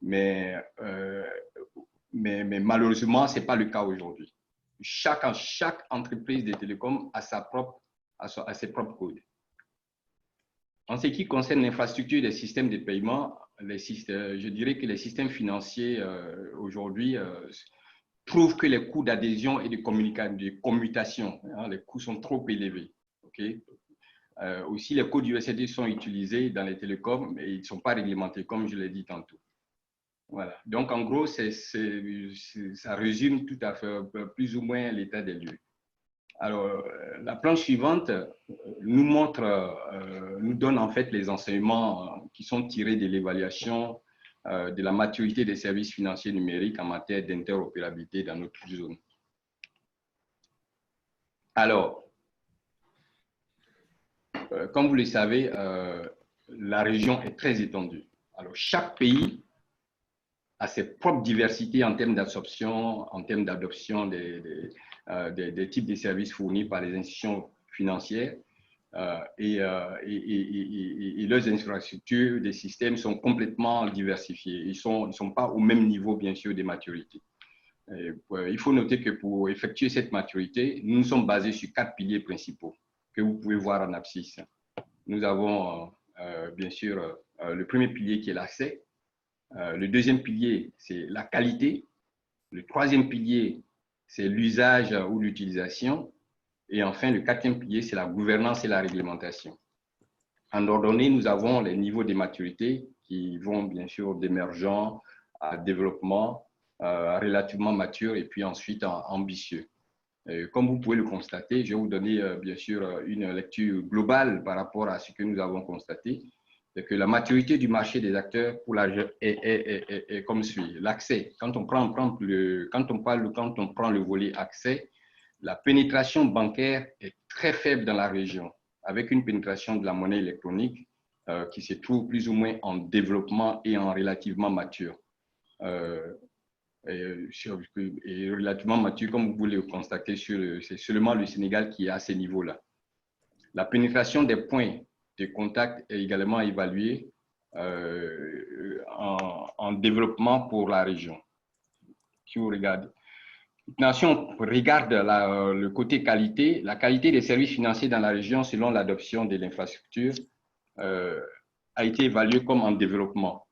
Mais malheureusement, ce n'est pas le cas aujourd'hui. Chaque entreprise des télécoms a ses propres codes. En ce qui concerne l'infrastructure des systèmes de paiement, je dirais que les systèmes financiers aujourd'hui trouvent que les coûts d'adhésion et de commutation, hein, les coûts sont trop élevés. Okay? Aussi, les codes USSD sont utilisés dans les télécoms, mais ils ne sont pas réglementés, comme je l'ai dit tantôt. Voilà. Donc, en gros, ça résume tout à fait plus ou moins l'état des lieux. Alors, la planche suivante nous donne en fait les enseignements qui sont tirés de l'évaluation de la maturité des services financiers numériques en matière d'interopérabilité dans notre zone. Alors, comme vous le savez, la région est très étendue. Alors, chaque pays a ses propres diversités en termes d'absorption, en termes d'adoption des types de services fournis par les institutions financières et leurs infrastructures, des systèmes sont complètement diversifiés. Ils ne sont pas au même niveau, bien sûr, de maturité. Il faut noter que pour effectuer cette maturité, nous sommes basés sur 4 piliers principaux que vous pouvez voir en abscisse. Nous avons, bien sûr, le premier pilier qui est l'accès. Le deuxième pilier, c'est la qualité. Le troisième pilier, c'est l'usage ou l'utilisation. Et enfin, le quatrième pilier, c'est la gouvernance et la réglementation. En ordonnée, nous avons les niveaux de maturité qui vont bien sûr d'émergent à développement, relativement mature et puis ensuite ambitieux. Comme vous pouvez le constater, je vais vous donner bien sûr une lecture globale par rapport à ce que nous avons constaté. C'est que la maturité du marché des acteurs est comme suit. L'accès, quand on prend le volet accès, la pénétration bancaire est très faible dans la région, avec une pénétration de la monnaie électronique qui se trouvent plus ou moins en développement et en relativement mature. Et relativement mature, comme vous pouvez le constater, c'est seulement le Sénégal qui est à ces niveaux-là. La pénétration des points de contact est également évaluée en développement pour la région. Si vous regardez. Maintenant, si on regarde le côté qualité, la qualité des services financiers dans la région selon l'adoption de l'infrastructure a été évaluée comme en développement.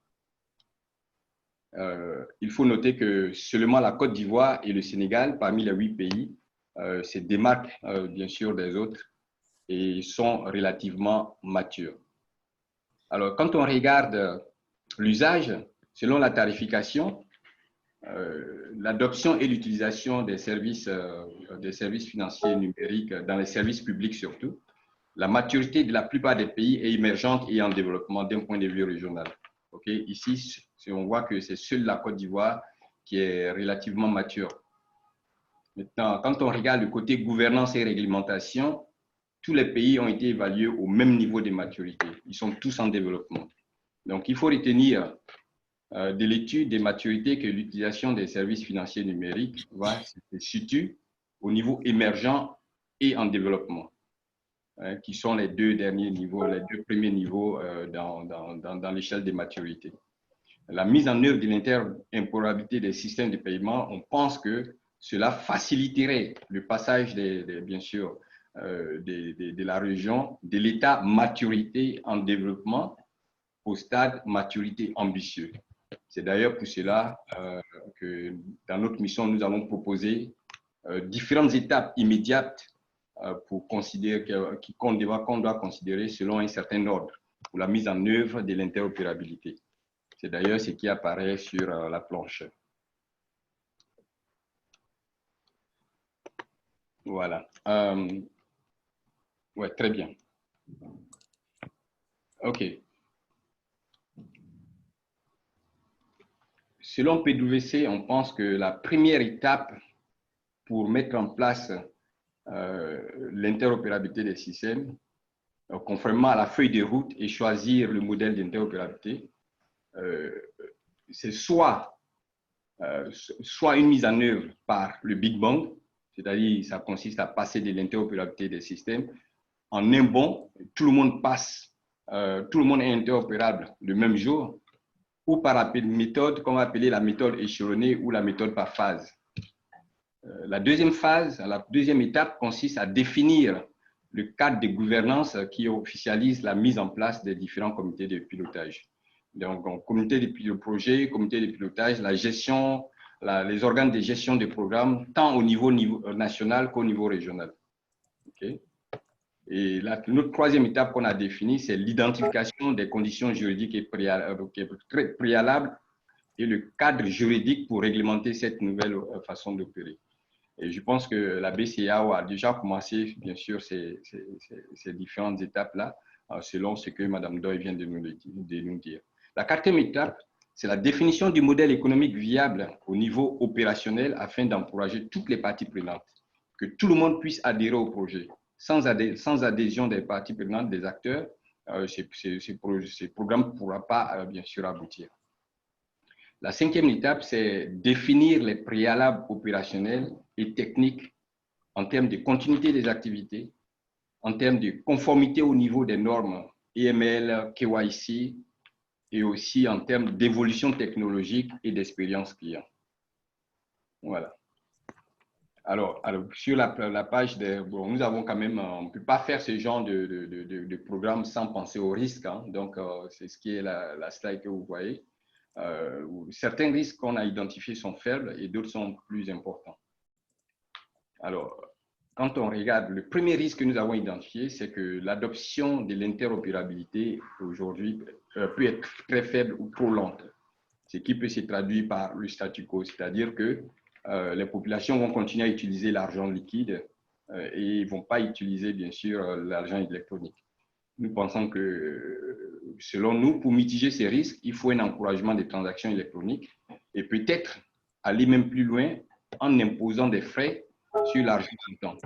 Il faut noter que seulement la Côte d'Ivoire et le Sénégal, parmi les 8 pays, se démarquent bien sûr des autres et sont relativement matures. Alors, quand on regarde l'usage, selon la tarification, l'adoption et l'utilisation des services financiers numériques dans les services publics surtout, la maturité de la plupart des pays est émergente et en développement d'un point de vue régional. Okay? Ici, on voit que c'est seule la Côte d'Ivoire qui est relativement mature. Maintenant, quand on regarde le côté gouvernance et réglementation, tous les pays ont été évalués au même niveau de maturité. Ils sont tous en développement. Donc, il faut retenir de l'étude des maturités que l'utilisation des services financiers numériques se situe au niveau émergent et en développement, qui sont les deux derniers niveaux, les deux premiers niveaux dans l'échelle des maturités. La mise en œuvre de l'interopérabilité des systèmes de paiement, on pense que cela faciliterait le passage, bien sûr, de la région, de l'état maturité en développement au stade maturité ambitieux. C'est d'ailleurs pour cela que dans notre mission, nous avons proposé différentes étapes immédiates pour considérer qu'on doit considérer selon un certain ordre pour la mise en œuvre de l'interopérabilité. C'est d'ailleurs ce qui apparaît sur la planche. Voilà. Ouais, très bien. OK. Selon PwC, on pense que la première étape pour mettre en place l'interopérabilité des systèmes, conformément à la feuille de route et choisir le modèle d'interopérabilité, c'est soit une mise en œuvre par le Big Bang, c'est-à-dire ça consiste à passer de l'interopérabilité des systèmes en un bond, tout le monde passe, tout le monde est interopérable le même jour, ou par une méthode qu'on va appeler la méthode échelonnée ou la méthode par phase. La deuxième phase, la deuxième étape consiste à définir le cadre de gouvernance qui officialise la mise en place des différents comités de pilotage. Donc, comité de projet, comité de pilotage, la gestion, les organes de gestion des programmes, tant au niveau national qu'au niveau régional. Okay? Et notre troisième étape qu'on a définie, c'est l'identification des conditions juridiques et préalables et le cadre juridique pour réglementer cette nouvelle façon d'opérer. Et je pense que la BCEAO a déjà commencé, bien sûr, ces différentes étapes-là, selon ce que Mme Doy vient de nous dire. La quatrième étape, c'est la définition du modèle économique viable au niveau opérationnel afin d'encourager toutes les parties prenantes, que tout le monde puisse adhérer au projet. Sans adhésion des parties prenantes, des acteurs, ce programme ne pourra pas, bien sûr, aboutir. La cinquième étape, c'est définir les préalables opérationnels et techniques en termes de continuité des activités, en termes de conformité au niveau des normes EML, KYC, et aussi en termes d'évolution technologique et d'expérience client. Voilà. Alors sur la page, nous avons quand même, on ne peut pas faire ce genre de programme sans penser au risque. Hein. Donc, c'est ce qui est la slide que vous voyez. Certains risques qu'on a identifiés sont faibles et d'autres sont plus importants. Alors, quand on regarde, le premier risque que nous avons identifié, c'est que l'adoption de l'interopérabilité aujourd'hui peut être très faible ou trop lente, ce qui peut se traduire par le statu quo, c'est-à-dire que les populations vont continuer à utiliser l'argent liquide et ne vont pas utiliser, bien sûr, l'argent électronique. Nous pensons que, selon nous, pour mitiger ces risques, il faut un encouragement des transactions électroniques et peut-être aller même plus loin en imposant des frais sur l'argent comptant.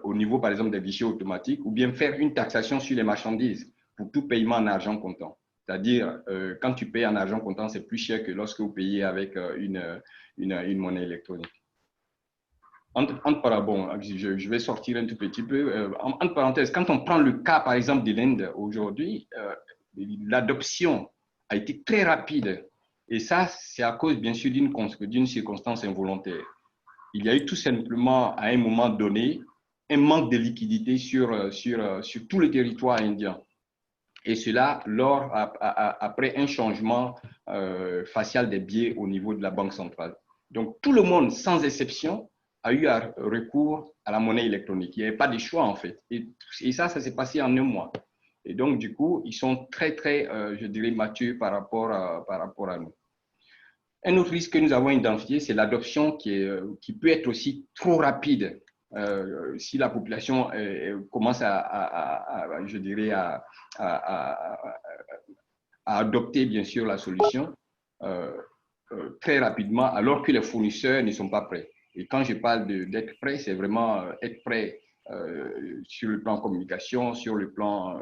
Au niveau, par exemple, des guichets automatiques, ou bien faire une taxation sur les marchandises pour tout paiement en argent comptant. C'est-à-dire, quand tu payes en argent comptant, c'est plus cher que lorsque vous payez avec une monnaie électronique. Je vais sortir un tout petit peu. Entre parenthèses, quand on prend le cas, par exemple, de l'Inde aujourd'hui, l'adoption a été très rapide. Et ça, c'est à cause, bien sûr, d'une circonstance involontaire. Il y a eu tout simplement, à un moment donné, un manque de liquidité sur tout le territoire indien. Et cela après un changement facial des billets au niveau de la Banque centrale. Donc, tout le monde, sans exception, a eu recours à la monnaie électronique. Il n'y avait pas de choix, en fait. Et ça s'est passé en un mois. Et donc, du coup, ils sont très, très, je dirais, matures par rapport à nous. Un autre risque que nous avons identifié, c'est l'adoption qui peut être aussi trop rapide. Si la population commence je dirais, à adopter, bien sûr, la solution très rapidement, alors que les fournisseurs ne sont pas prêts. Et quand je parle d'être prêt, c'est vraiment être prêt sur le plan communication, sur le plan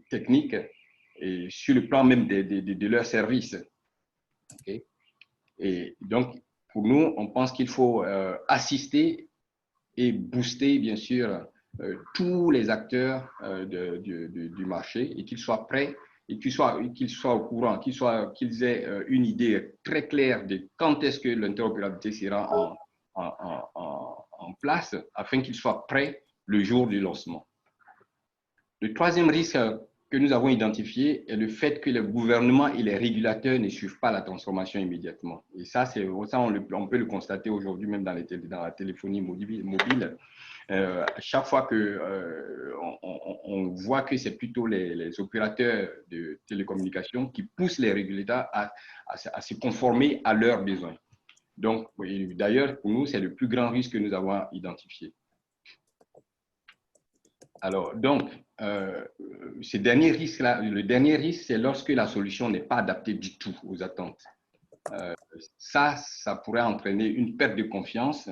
technique et sur le plan même de leurs services. Okay? Et donc, pour nous, on pense qu'il faut assister et booster, bien sûr, tous les acteurs du marché et qu'ils soient prêts et qu'ils soient au courant, qu'ils aient une idée très claire de quand est-ce que l'interopérabilité sera en place afin qu'ils soient prêts le jour du lancement. Le troisième risque que nous avons identifié est le fait que les gouvernements et les régulateurs ne suivent pas la transformation immédiatement. Et ça, on peut le constater aujourd'hui même dans la téléphonie mobile. Chaque fois on voit que c'est plutôt les opérateurs de télécommunications qui poussent les régulateurs à se conformer à leurs besoins. Donc, d'ailleurs, pour nous, c'est le plus grand risque que nous avons identifié. Alors, donc, le dernier risque, c'est lorsque la solution n'est pas adaptée du tout aux attentes. Ça pourrait entraîner une perte de confiance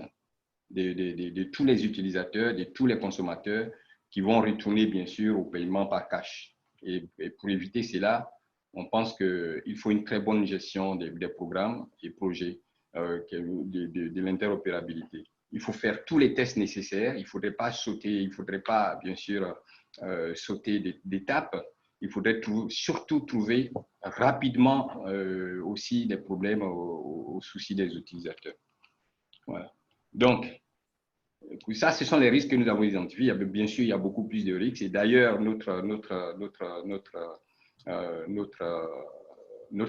de tous les utilisateurs, de tous les consommateurs qui vont retourner, bien sûr, au paiement par cash. Et pour éviter cela, on pense qu'il faut une très bonne gestion des programmes et projets de l'interopérabilité. Il faut faire tous les tests nécessaires. Il ne faudrait pas, bien sûr, sauter d'étapes. Il faudrait surtout trouver rapidement aussi des problèmes aux soucis des utilisateurs. Voilà. Donc, ça, ce sont les risques que nous avons identifiés. Bien sûr, il y a beaucoup plus de risques. Et d'ailleurs, notre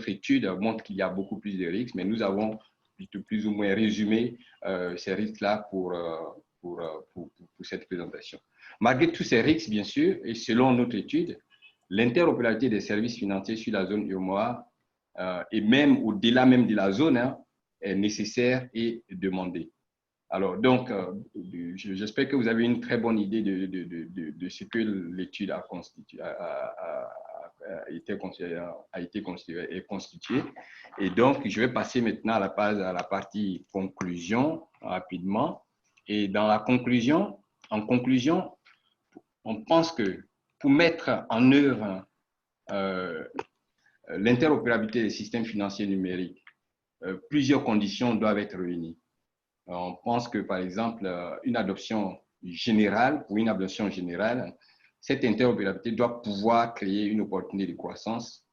étude montre qu'il y a beaucoup plus de risques, mais nous avons plus ou moins résumé ces risques-là pour cette présentation. Malgré tous ces risques, bien sûr, et selon notre étude, l'interopérabilité des services financiers sur la zone UEMOA et même au-delà même de la zone est nécessaire et demandée. Alors, donc, j'espère que vous avez une très bonne idée de ce que l'étude a été constituée. Et donc, je vais passer maintenant à la partie conclusion rapidement. Et dans la conclusion, on pense que pour mettre en œuvre l'interopérabilité des systèmes financiers numériques, plusieurs conditions doivent être réunies. On pense que, par exemple, pour une adoption générale, cette interopérabilité doit pouvoir créer une opportunité de croissance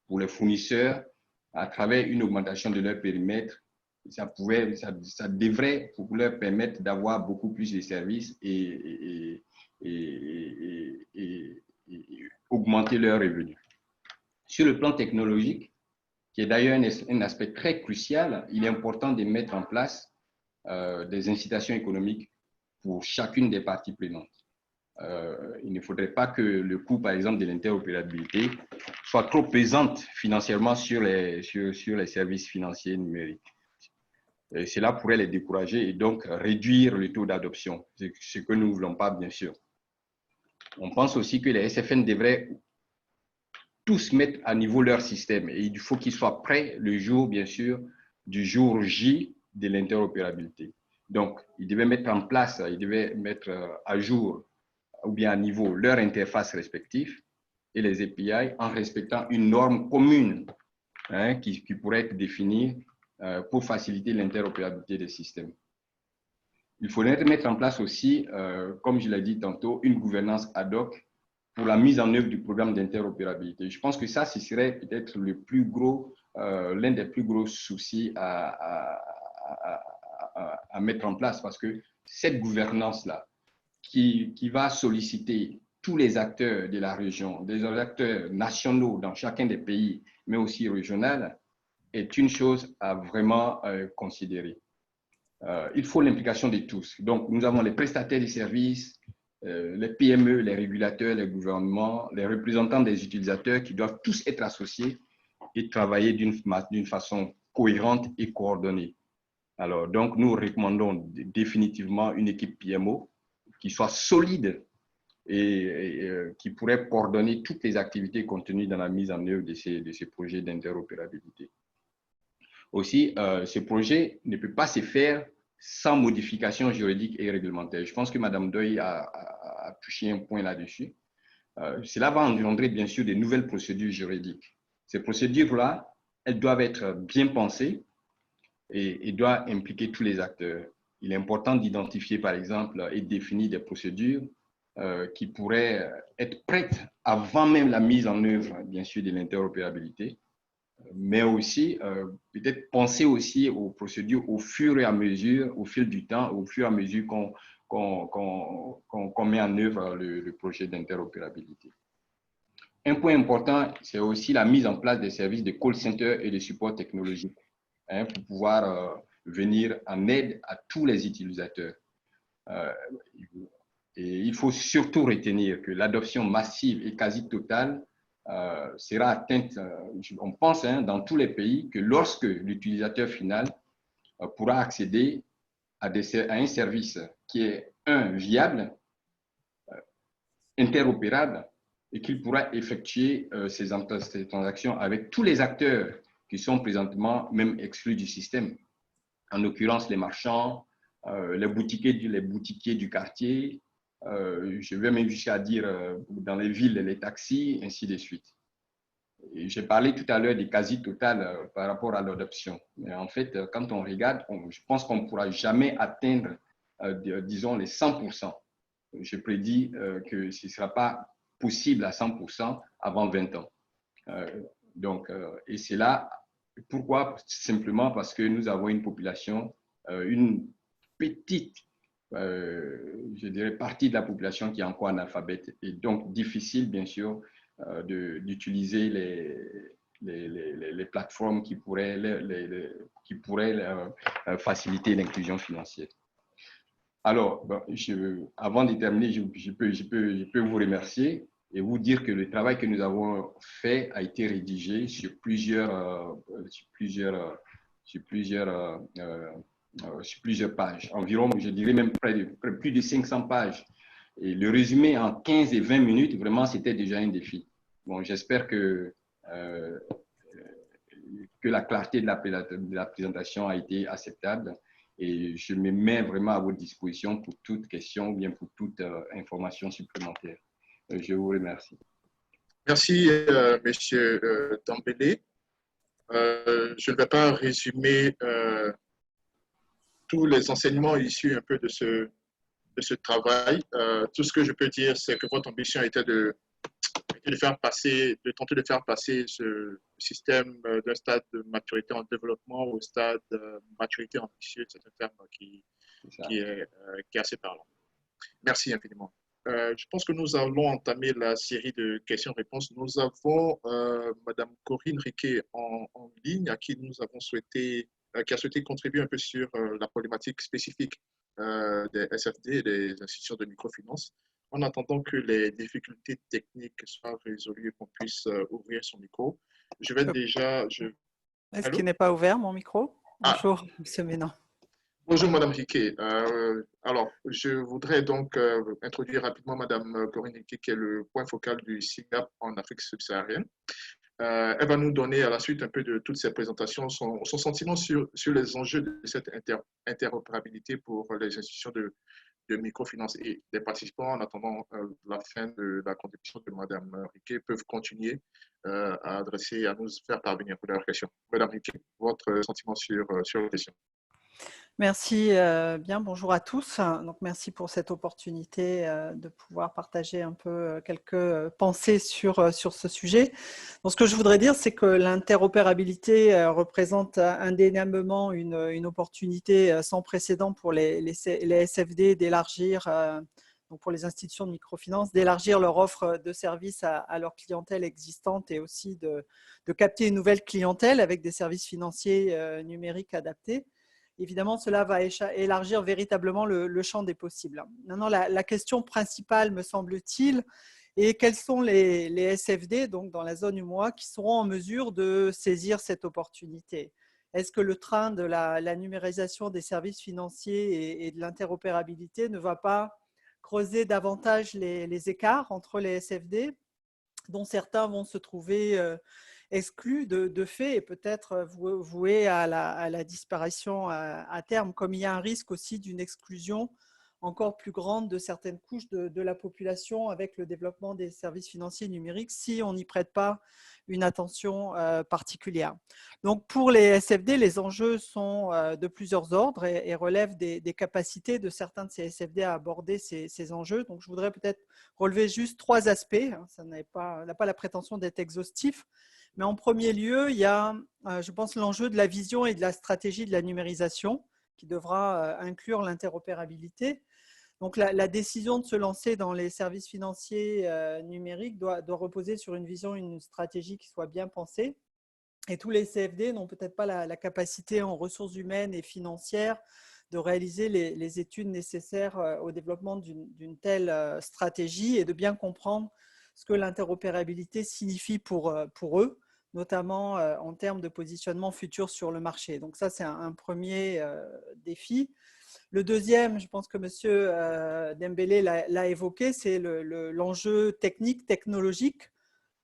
pour les fournisseurs à travers une augmentation de leur périmètre. Ça devrait leur permettre d'avoir beaucoup plus de services et augmenter leurs revenus. Sur le plan technologique, qui est d'ailleurs un aspect très crucial, il est important de mettre en place des incitations économiques pour chacune des parties prenantes. Il ne faudrait pas que le coût, par exemple, de l'interopérabilité soit trop pesante financièrement sur les services financiers numériques. Et cela pourrait les décourager et donc réduire le taux d'adoption, ce que nous ne voulons pas, bien sûr. On pense aussi que les SFN devraient tous mettre à niveau leur système et il faut qu'ils soient prêts le jour, bien sûr, du jour J de l'interopérabilité. Donc, ils devaient mettre en place, ils devaient mettre à jour ou bien à niveau leur interface respective et les API en respectant une norme commune qui pourrait être définie pour faciliter l'interopérabilité des systèmes. Il faudrait mettre en place aussi, comme je l'ai dit tantôt, une gouvernance ad hoc pour la mise en œuvre du programme d'interopérabilité. Je pense que ça, ce serait peut-être le plus gros, l'un des plus gros soucis à mettre en place, parce que cette gouvernance-là, qui va solliciter tous les acteurs de la région, des acteurs nationaux dans chacun des pays, mais aussi régionaux, est une chose à vraiment considérer. Il faut l'implication de tous. Donc, nous avons les prestataires de services, les PME, les régulateurs, les gouvernements, les représentants des utilisateurs qui doivent tous être associés et travailler d'une façon cohérente et coordonnée. Alors, donc, nous recommandons définitivement une équipe PMO qui soit solide et qui pourrait coordonner toutes les activités contenues dans la mise en œuvre de ces projets d'interopérabilité. Aussi, ce projet ne peut pas se faire sans modification juridique et réglementaire. Je pense que Mme Doy a touché un point là-dessus. Cela va engendrer bien sûr de nouvelles procédures juridiques. Ces procédures-là, elles doivent être bien pensées et doivent impliquer tous les acteurs. Il est important d'identifier, par exemple, et définir des procédures qui pourraient être prêtes avant même la mise en œuvre, bien sûr, de l'interopérabilité, mais aussi peut-être penser aussi aux procédures au fur et à mesure, au fil du temps, au fur et à mesure qu'on met en œuvre le projet d'interopérabilité. Un point important, c'est aussi la mise en place des services de call center et de support technologique pour pouvoir venir en aide à tous les utilisateurs. Et il faut surtout retenir que l'adoption massive et quasi totale sera atteinte, on pense, dans tous les pays, que lorsque l'utilisateur final pourra accéder à un service qui est, viable, interopérable, et qu'il pourra effectuer ces transactions avec tous les acteurs qui sont présentement même exclus du système. En l'occurrence, les marchands, les boutiquiers du quartier, je vais même jusqu'à dire dans les villes, les taxis, ainsi de suite. J'ai parlé tout à l'heure des quasi-totales par rapport à l'adoption. Mais en fait, quand on regarde, je pense qu'on ne pourra jamais atteindre, disons, les 100%. Je prédis que ce ne sera pas possible à 100% avant 20 ans. Et c'est là, pourquoi? Simplement parce que nous avons une population, une petite, je dirais, partie de la population qui est encore analphabète et donc difficile, bien sûr, d'utiliser les plateformes qui pourraient faciliter l'inclusion financière. Alors, avant de terminer, je peux vous remercier et vous dire que le travail que nous avons fait a été rédigé sur plusieurs pages, environ, je dirais même plus de 500 pages. Et le résumé en 15 et 20 minutes, vraiment, c'était déjà un défi. Bon, j'espère que la clarté de la présentation a été acceptable et je me mets vraiment à votre disposition pour toute question ou bien pour toute information supplémentaire. Je vous remercie. Merci, Monsieur Dembélé. Je ne vais pas résumer tous les enseignements issus un peu de ce travail. Tout ce que je peux dire, c'est que votre ambition était de tenter de faire passer ce système d'un stade de maturité en développement au stade de maturité ambitieuse. C'est un terme qui est assez parlant. Merci infiniment. Je pense que nous allons entamer la série de questions-réponses. Nous avons Madame Corinne Riquet en ligne, à qui nous avons souhaité, qui a souhaité contribuer un peu sur la problématique spécifique des SFD et des institutions de microfinance, en attendant que les difficultés techniques soient résolues et qu'on puisse ouvrir son micro. Je vais déjà... Est-ce qu'il n'est pas ouvert, mon micro? Bonjour, Monsieur Ménan. Bonjour, Madame Riquet. Alors, je voudrais donc introduire rapidement Madame Corinne Riquet, qui est le point focal du SIGNAP en Afrique subsaharienne. Elle va nous donner à la suite un peu de toutes ces présentations, son sentiment sur les enjeux de cette interopérabilité pour les institutions de microfinance et des participants, en attendant la fin de la contribution de Mme Riquet, peuvent continuer à adresser, à nous faire parvenir leurs questions. Mme Riquet, votre sentiment sur la question. Merci bien, bonjour à tous. Donc, merci pour cette opportunité de pouvoir partager un peu quelques pensées sur ce sujet. Donc, ce que je voudrais dire, c'est que l'interopérabilité représente indéniablement une opportunité sans précédent pour les SFD d'élargir, donc pour les institutions de microfinance, d'élargir leur offre de services à leur clientèle existante et aussi de capter une nouvelle clientèle avec des services financiers numériques adaptés. Évidemment, cela va élargir véritablement le champ des possibles. Maintenant, la question principale, me semble-t-il, est quels sont les SFD, donc dans la zone UMOA, qui seront en mesure de saisir cette opportunité? Est-ce que le train de la numérisation des services financiers et de l'interopérabilité ne va pas creuser davantage les écarts entre les SFD, dont certains vont se trouver exclus de fait et peut-être voués à la disparition à terme, comme il y a un risque aussi d'une exclusion encore plus grande de certaines couches de la population avec le développement des services financiers numériques si on n'y prête pas une attention particulière. Donc pour les SFD, les enjeux sont de plusieurs ordres et relèvent des capacités de certains de ces SFD à aborder ces enjeux. Donc je voudrais peut-être relever juste 3 aspects, ça n'a pas la prétention d'être exhaustif. Mais en premier lieu, il y a, je pense, l'enjeu de la vision et de la stratégie de la numérisation qui devra inclure l'interopérabilité. Donc, la décision de se lancer dans les services financiers numériques doit reposer sur une vision, une stratégie qui soit bien pensée. Et tous les CFD n'ont peut-être pas la capacité en ressources humaines et financières de réaliser les études nécessaires au développement d'une telle stratégie et de bien comprendre ce que l'interopérabilité signifie pour eux, notamment en termes de positionnement futur sur le marché. Donc ça, c'est un premier défi. Le deuxième, je pense que M. Dembélé l'a évoqué, c'est l'enjeu technique, technologique.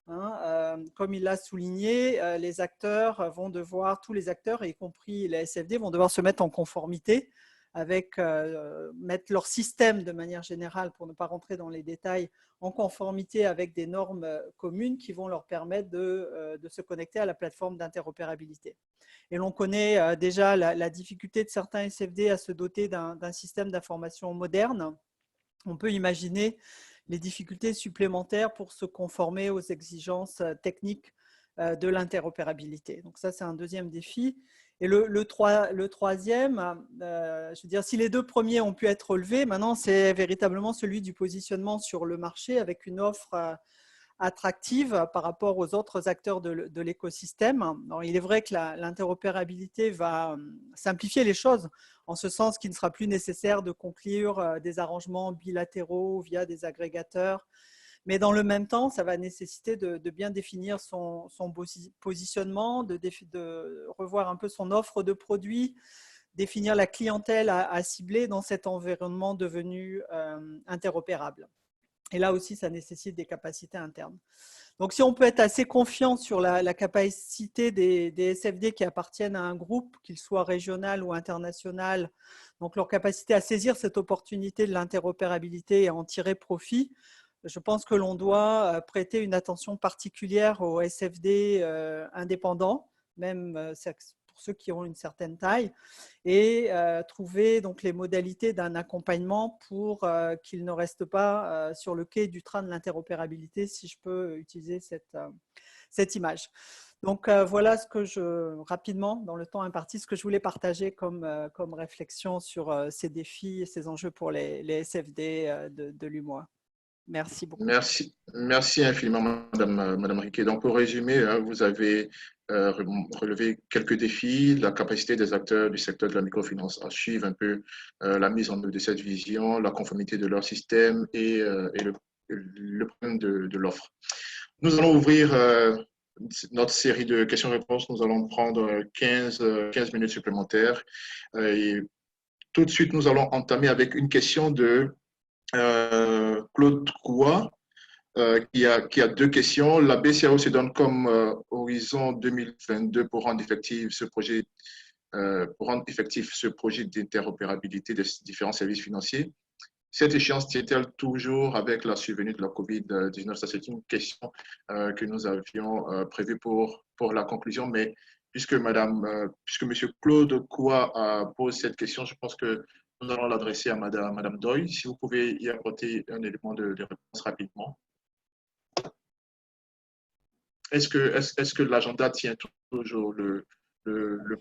Comme il l'a souligné, les acteurs vont devoir, tous les acteurs, y compris les SFD, vont devoir se mettre en conformité avec, mettre leur système de manière générale, pour ne pas rentrer dans les détails, en conformité avec des normes communes qui vont leur permettre de se connecter à la plateforme d'interopérabilité. Et l'on connaît déjà la difficulté de certains SFD à se doter d'un système d'information moderne. On peut imaginer les difficultés supplémentaires pour se conformer aux exigences techniques de l'interopérabilité. Donc ça, c'est un deuxième défi. Et le troisième, je veux dire, si les deux premiers ont pu être relevés, maintenant, c'est véritablement celui du positionnement sur le marché avec une offre attractive par rapport aux autres acteurs de l'écosystème. Il est vrai que l'interopérabilité va simplifier les choses, en ce sens qu'il ne sera plus nécessaire de conclure des arrangements bilatéraux via des agrégateurs. Mais dans le même temps, ça va nécessiter de bien définir son positionnement, de revoir un peu son offre de produits, définir la clientèle à cibler dans cet environnement devenu interopérable. Et là aussi, ça nécessite des capacités internes. Donc, si on peut être assez confiant sur la capacité des SFD qui appartiennent à un groupe, qu'il soit régional ou international, donc leur capacité à saisir cette opportunité de l'interopérabilité et à en tirer profit, je pense que l'on doit prêter une attention particulière aux SFD indépendants, même pour ceux qui ont une certaine taille, et trouver donc les modalités d'un accompagnement pour qu'ils ne restent pas sur le quai du train de l'interopérabilité, si je peux utiliser cette image. Donc voilà ce que rapidement, dans le temps imparti, ce que je voulais partager comme réflexion sur ces défis et ces enjeux pour les SFD de l'UMOA. Merci beaucoup. Merci infiniment, Madame Riquet. Donc, pour résumer, vous avez relevé quelques défis, la capacité des acteurs du secteur de la microfinance à suivre un peu la mise en œuvre de cette vision, la conformité de leur système et le problème de l'offre. Nous allons ouvrir notre série de questions-réponses. Nous allons prendre 15 minutes supplémentaires. Et tout de suite, nous allons entamer avec une question de Claude Coua, qui a deux questions. La BCAO se donne comme horizon 2022 pour rendre effectif ce projet d'interopérabilité des différents services financiers. Cette échéance tient-elle toujours avec la survenue de la COVID-19? Ça, c'est une question que nous avions prévue pour la conclusion, mais puisque M. Claude Koua pose cette question, je pense que nous allons l'adresser à Madame Doyle. Si vous pouvez y apporter un élément de réponse rapidement. Est-ce que l'agenda tient toujours le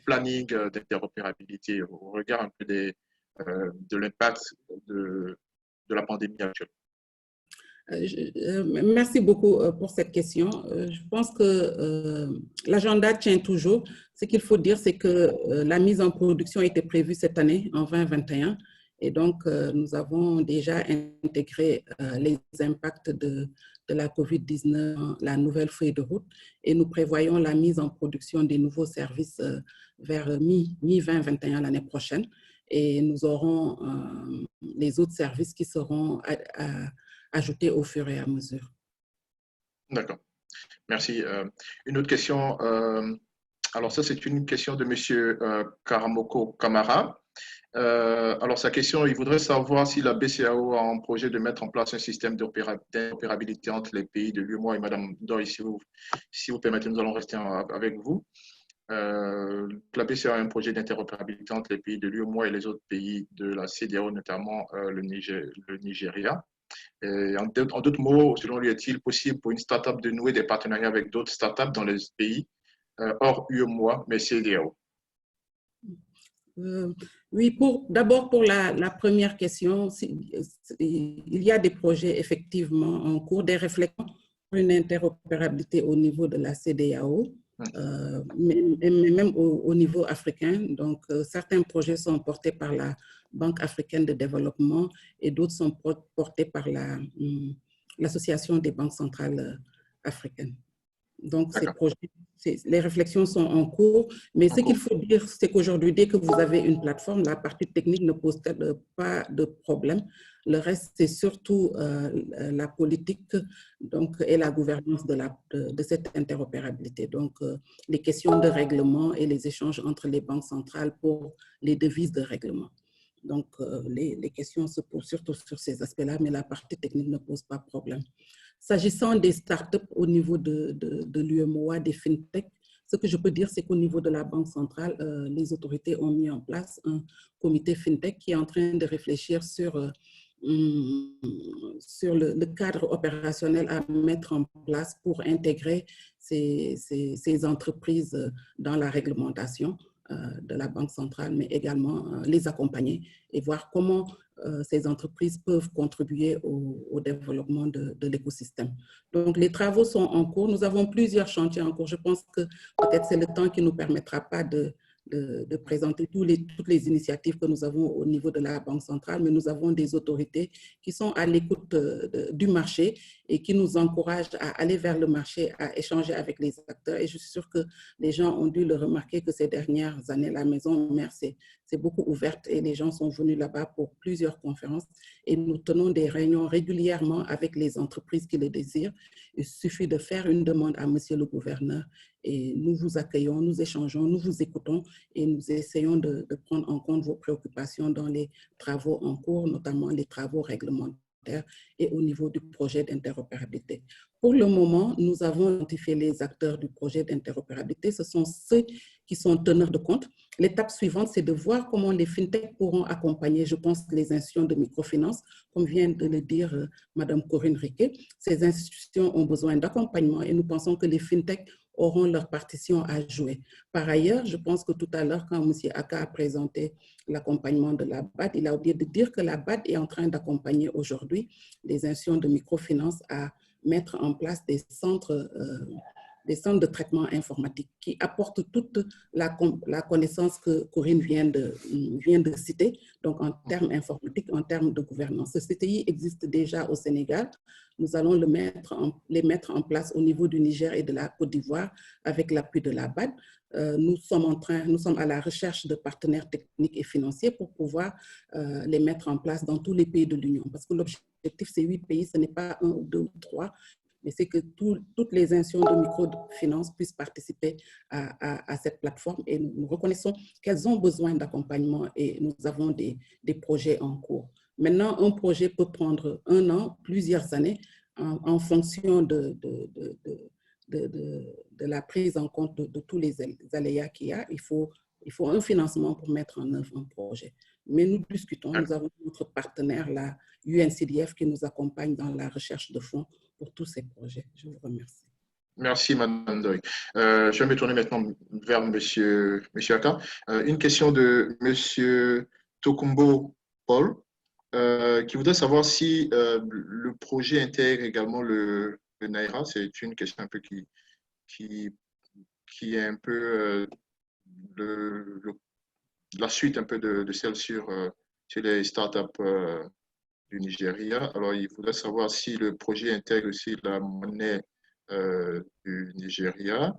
planning d'interopérabilité au regard un peu de l'impact de la pandémie actuelle? Merci beaucoup pour cette question. Je pense que l'agenda tient toujours. Ce qu'il faut dire, c'est que la mise en production était prévue cette année, en 2021. Et donc, nous avons déjà intégré les impacts de la COVID-19 dans la nouvelle feuille de route. Et nous prévoyons la mise en production des nouveaux services vers mi-2021 l'année prochaine. Et nous aurons les autres services qui seront ajoutés au fur et à mesure. D'accord. Merci. Une autre question. Alors ça, c'est une question de M. Karamoko Kamara. Alors sa question, il voudrait savoir si la BCAO a un projet de mettre en place un système d'interopérabilité entre les pays de l'UEMOA. Et Madame Doyle, si vous permettez, nous allons rester avec vous. La BCAO a un projet d'interopérabilité entre les pays de l'UEMOA et les autres pays de la CEDEAO, notamment le Nigeria. Et en d'autres mots, selon lui, est-il possible pour une start-up de nouer des partenariats avec d'autres start-up dans les pays hors UEMOA, mais CEDEAO? Oui, d'abord pour la première question, il y a des projets effectivement en cours, des réflexions pour une interopérabilité au niveau de la CEDEAO, mais même au niveau africain. Donc, certains projets sont portés par la Banque africaine de développement et d'autres sont portés par l'Association des banques centrales africaines. Donc, ces projets, les réflexions sont en cours, mais ce qu'il faut dire, c'est qu'aujourd'hui, dès que vous avez une plateforme, la partie technique ne pose pas de problème. Le reste, c'est surtout la politique et la gouvernance de cette interopérabilité. Donc, les questions de règlement et les échanges entre les banques centrales pour les devises de règlement. Donc, les questions se posent surtout sur ces aspects-là, mais la partie technique ne pose pas de problème. S'agissant des startups au niveau de l'UEMOA, des fintech, ce que je peux dire, c'est qu'au niveau de la Banque centrale, les autorités ont mis en place un comité fintech qui est en train de réfléchir sur le cadre opérationnel à mettre en place pour intégrer ces entreprises dans la réglementation de la Banque centrale, mais également les accompagner et voir comment ces entreprises peuvent contribuer au développement de l'écosystème. Donc, les travaux sont en cours. Nous avons plusieurs chantiers en cours. Je pense que peut-être c'est le temps qui ne nous permettra pas de présenter toutes les initiatives que nous avons au niveau de la Banque centrale, mais nous avons des autorités qui sont à l'écoute du marché et qui nous encouragent à aller vers le marché, à échanger avec les acteurs. Et je suis sûre que les gens ont dû le remarquer que ces dernières années, la maison mère c'est beaucoup ouverte et les gens sont venus là-bas pour plusieurs conférences et nous tenons des réunions régulièrement avec les entreprises qui le désirent. Il suffit de faire une demande à monsieur le gouverneur et nous vous accueillons, nous échangeons, nous vous écoutons et nous essayons de prendre en compte vos préoccupations dans les travaux en cours, notamment les travaux réglementaires et au niveau du projet d'interopérabilité. Pour le moment, nous avons identifié les acteurs du projet d'interopérabilité. Ce sont ceux qui sont teneurs de compte. L'étape suivante, c'est de voir comment les fintechs pourront accompagner, je pense, les institutions de microfinance, comme vient de le dire Mme Corinne Riquet. Ces institutions ont besoin d'accompagnement et nous pensons que les fintechs auront leur partition à jouer. Par ailleurs, je pense que tout à l'heure, quand M. Aka a présenté l'accompagnement de la BAD, il a oublié de dire que la BAD est en train d'accompagner aujourd'hui les institutions de microfinance à mettre en place des centres de traitement informatique qui apportent toute la connaissance que Corinne vient de citer, donc en termes informatiques, en termes de gouvernance. Ce CTI existe déjà au Sénégal. Nous allons les mettre en place au niveau du Niger et de la Côte d'Ivoire avec l'appui de la BAD. Nous sommes à la recherche de partenaires techniques et financiers pour pouvoir les mettre en place dans tous les pays de l'Union. Parce que l'objectif, c'est 8 pays, ce n'est pas 1 ou 2 ou 3, mais c'est que toutes les institutions de microfinance puissent participer à cette plateforme et nous reconnaissons qu'elles ont besoin d'accompagnement et nous avons des projets en cours. Maintenant, un projet peut prendre 1 an, plusieurs années, en fonction de la prise en compte de tous les aléas qu'il y a. Il faut un financement pour mettre en œuvre un projet. Mais nous discutons, nous avons notre partenaire, la UNCDF, qui nous accompagne dans la recherche de fonds pour tous ces projets. Je vous remercie. Merci, Madame Doy. Je vais me tourner maintenant vers Monsieur Aka. Une question de Monsieur Tokumbo Paul, qui voudrait savoir si le projet intègre également le NAIRA. C'est une question un peu qui est un peu la suite un peu de celle sur les startups du Nigeria. Alors, il faudrait savoir si le projet intègre aussi la monnaie du Nigeria,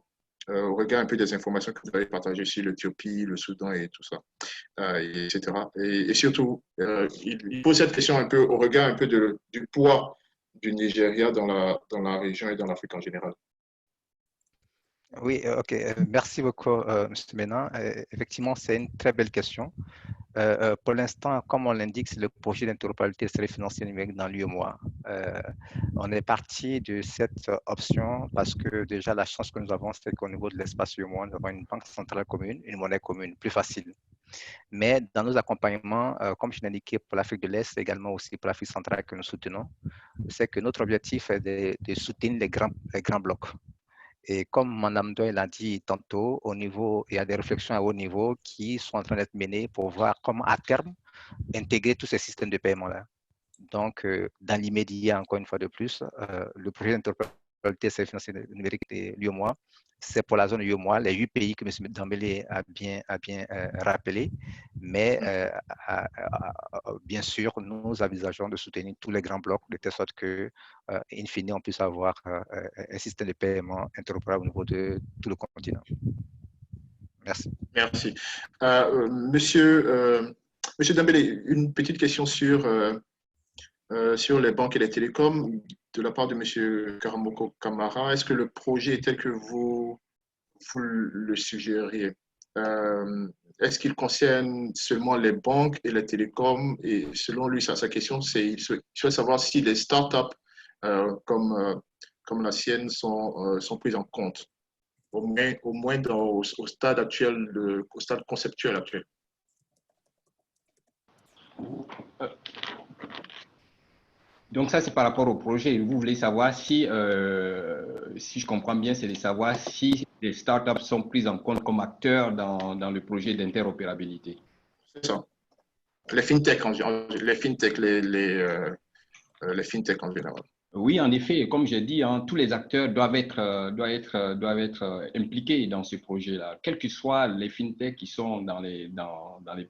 au regard un peu des informations que vous avez partagées sur l'Éthiopie, le Soudan et tout ça, etc. Et surtout, il pose cette question un peu au regard un peu du poids du Nigeria dans la région et dans l'Afrique en général. Oui, ok. Merci beaucoup, M. Ménan. Effectivement, c'est une très belle question. Pour l'instant, comme on l'indique, c'est le projet d'interopérabilité des services financiers numériques dans l'UEMOA. On est parti de cette option parce que déjà la chance que nous avons, c'est qu'au niveau de l'espace UEMOA, nous avons une banque centrale commune, une monnaie commune, plus facile. Mais dans nos accompagnements, comme je l'ai indiqué pour l'Afrique de l'Est, également aussi pour l'Afrique centrale que nous soutenons, c'est que notre objectif est de soutenir les grands blocs. Et comme Mme Doyle l'a dit tantôt, il y a des réflexions à haut niveau qui sont en train d'être menées pour voir comment, à terme, intégrer tous ces systèmes de paiement-là. Donc, dans l'immédiat, encore une fois de plus, le projet d'interopérabilité des services financiers numériques de l'UEMOA, c'est pour la zone UEMOA, les 8 pays que M. Dambélé a bien rappelé. Mais bien sûr, nous envisageons de soutenir tous les grands blocs de telle sorte que, in fine, on puisse avoir un système de paiement interopérable au niveau de tout le continent. Merci. Merci. Monsieur Dambélé, une petite question sur les banques et les télécoms de la part de M. Karamoko Kamara. Est-ce que le projet est tel que vous le suggériez? Est-ce qu'il concerne seulement les banques et les télécoms? Et selon lui, sa question, c'est il souhaite savoir si les startups comme la sienne sont prises en compte, au moins au stade actuel, au stade conceptuel actuel. Donc ça, c'est par rapport au projet. Vous voulez savoir si je comprends bien, c'est de savoir si les startups sont prises en compte comme acteurs dans le projet d'interopérabilité. C'est ça. Les fintechs en général. Les fintechs en général. Oui, en effet, comme j'ai dit, hein, tous les acteurs doivent être impliqués dans ce projet-là, quels que soient les fintechs qui sont dans les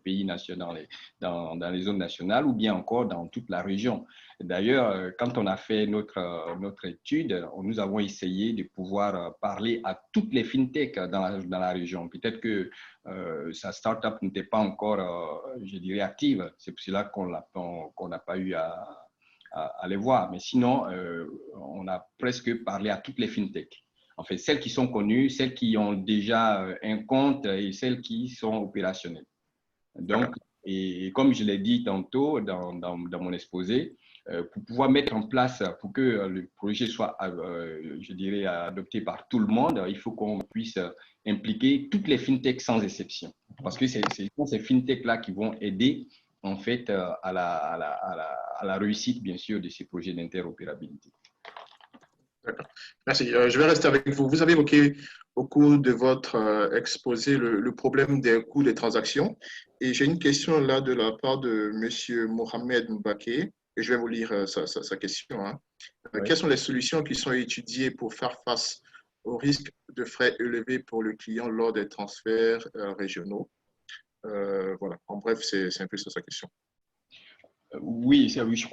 pays nationaux, dans les zones nationales ou bien encore dans toute la région. D'ailleurs, quand on a fait notre étude, nous avons essayé de pouvoir parler à toutes les fintechs dans la région. Peut-être que sa startup n'était pas encore, je dirais, active. C'est pour cela qu'on n'a pas eu à les voir. Mais sinon, on a presque parlé à toutes les fintechs. En fait, celles qui sont connues, celles qui ont déjà un compte et celles qui sont opérationnelles. Donc, et comme je l'ai dit tantôt dans mon exposé, pour pouvoir mettre en place, pour que le projet soit, je dirais, adopté par tout le monde, il faut qu'on puisse impliquer toutes les fintechs sans exception. Parce que c'est ces fintechs-là qui vont aider en fait à la réussite, bien sûr, de ces projets d'interopérabilité. D'accord. Merci. Je vais rester avec vous. Vous avez évoqué au cours de votre exposé le problème des coûts des transactions. Et j'ai une question là de la part de M. Mohamed Mbaké. Et je vais vous lire sa question. Hein. Oui. Quelles sont les solutions qui sont étudiées pour faire face au risque de frais élevés pour le client lors des transferts régionaux? Voilà. En bref, c'est un peu ça sa question. Oui, je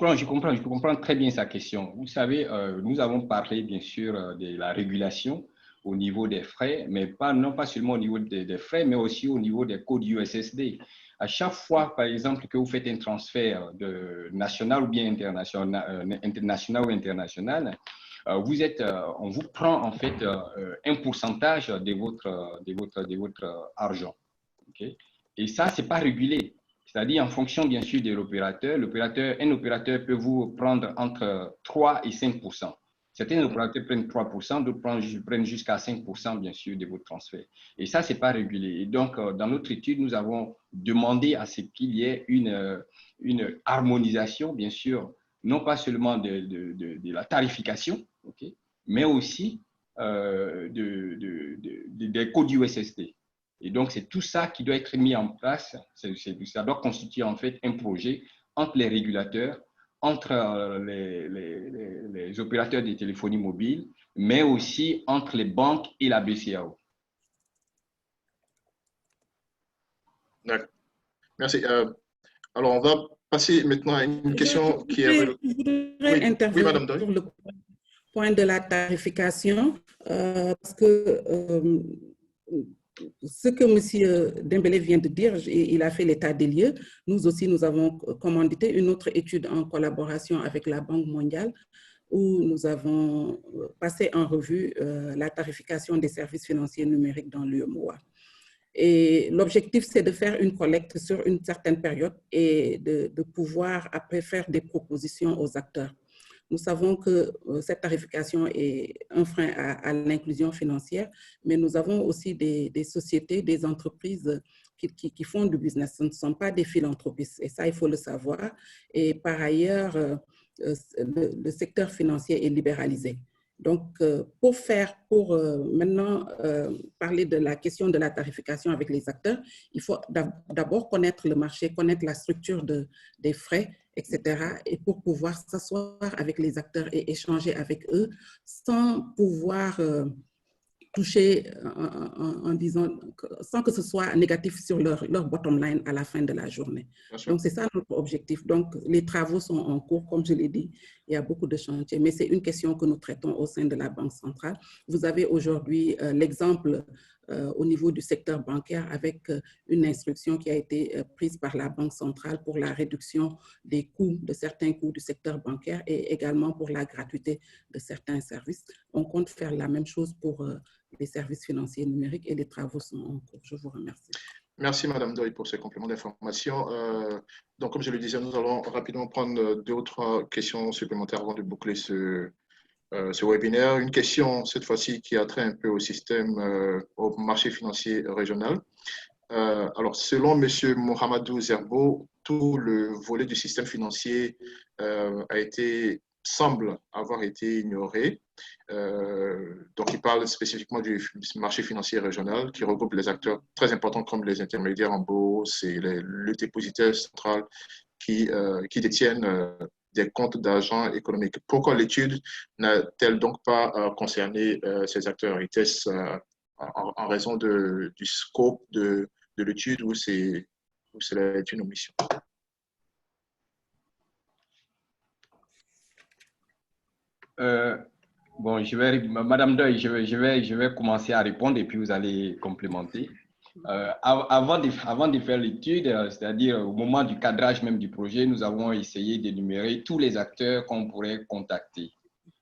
comprends très bien sa question. Vous savez, nous avons parlé bien sûr de la régulation au niveau des frais, mais non pas seulement au niveau des frais, mais aussi au niveau des codes USSD. À chaque fois, par exemple, que vous faites un transfert national ou bien international ou international, on vous prend en fait un pourcentage de votre argent. Okay? Et ça, c'est pas régulé. C'est-à-dire en fonction, bien sûr, de l'opérateur. Un opérateur peut vous prendre entre 3 et 5%. Certains opérateurs prennent 3%, d'autres prennent jusqu'à 5%, bien sûr, de votre transfert. Et ça, ce n'est pas régulé. Et donc, dans notre étude, nous avons demandé à ce qu'il y ait une harmonisation, bien sûr, non pas seulement de la tarification, okay, mais aussi des codes USSD. Et donc, c'est tout ça qui doit être mis en place. Ça doit constituer en fait un projet entre les régulateurs, entre les opérateurs de téléphonie mobile, mais aussi entre les banques et la BCEAO. D'accord. Merci. Alors, on va passer maintenant à une question qui est... Je voudrais intervenir Madame Doy. sur le point de la tarification, parce que ce que M. Dembélé vient de dire, il a fait l'état des lieux. Nous aussi, nous avons commandité une autre étude en collaboration avec la Banque mondiale où nous avons passé en revue la tarification des services financiers numériques dans l'UEMOA. Et l'objectif, c'est de faire une collecte sur une certaine période et de pouvoir après faire des propositions aux acteurs. Nous savons que cette tarification est un frein à l'inclusion financière, mais nous avons aussi des sociétés, des entreprises qui font du business. Ce ne sont pas des philanthropistes, et ça, il faut le savoir. Et par ailleurs, le secteur financier est libéralisé. Donc, pour maintenant parler de la question de la tarification avec les acteurs, il faut d'abord connaître le marché, connaître la structure des frais, etc. Et pour pouvoir s'asseoir avec les acteurs et échanger avec eux sans pouvoir toucher en disant, sans que ce soit négatif sur leur bottom line à la fin de la journée. Donc, c'est ça notre objectif. Donc, les travaux sont en cours, comme je l'ai dit, il y a beaucoup de chantiers, mais c'est une question que nous traitons au sein de la Banque centrale. Vous avez aujourd'hui l'exemple au niveau du secteur bancaire avec une instruction qui a été prise par la Banque centrale pour la réduction des coûts, de certains coûts du secteur bancaire et également pour la gratuité de certains services. On compte faire la même chose pour les services financiers numériques et les travaux sont en cours. Je vous remercie. Merci, Madame Doy, pour ces compléments d'information. Donc, comme je le disais, nous allons rapidement prendre deux ou trois questions supplémentaires avant de boucler ce webinaire. Une question, cette fois-ci, qui a trait un peu au système, au marché financier régional. Alors, selon M. Mohamedou Zerbo, tout le volet du système financier semble avoir été ignoré. Donc, il parle spécifiquement du marché financier régional qui regroupe les acteurs très importants comme les intermédiaires en bourse et le dépositaire central qui détiennent des comptes d'argent économique. Pourquoi l'étude n'a-t-elle donc pas concerné ces acteurs? Était-ce en raison du scope de l'étude ou c'est une omission? Bon, Madame Doy, je vais commencer à répondre et puis vous allez complémenter. Avant de faire l'étude, c'est-à-dire au moment du cadrage même du projet, nous avons essayé d'énumérer tous les acteurs qu'on pourrait contacter.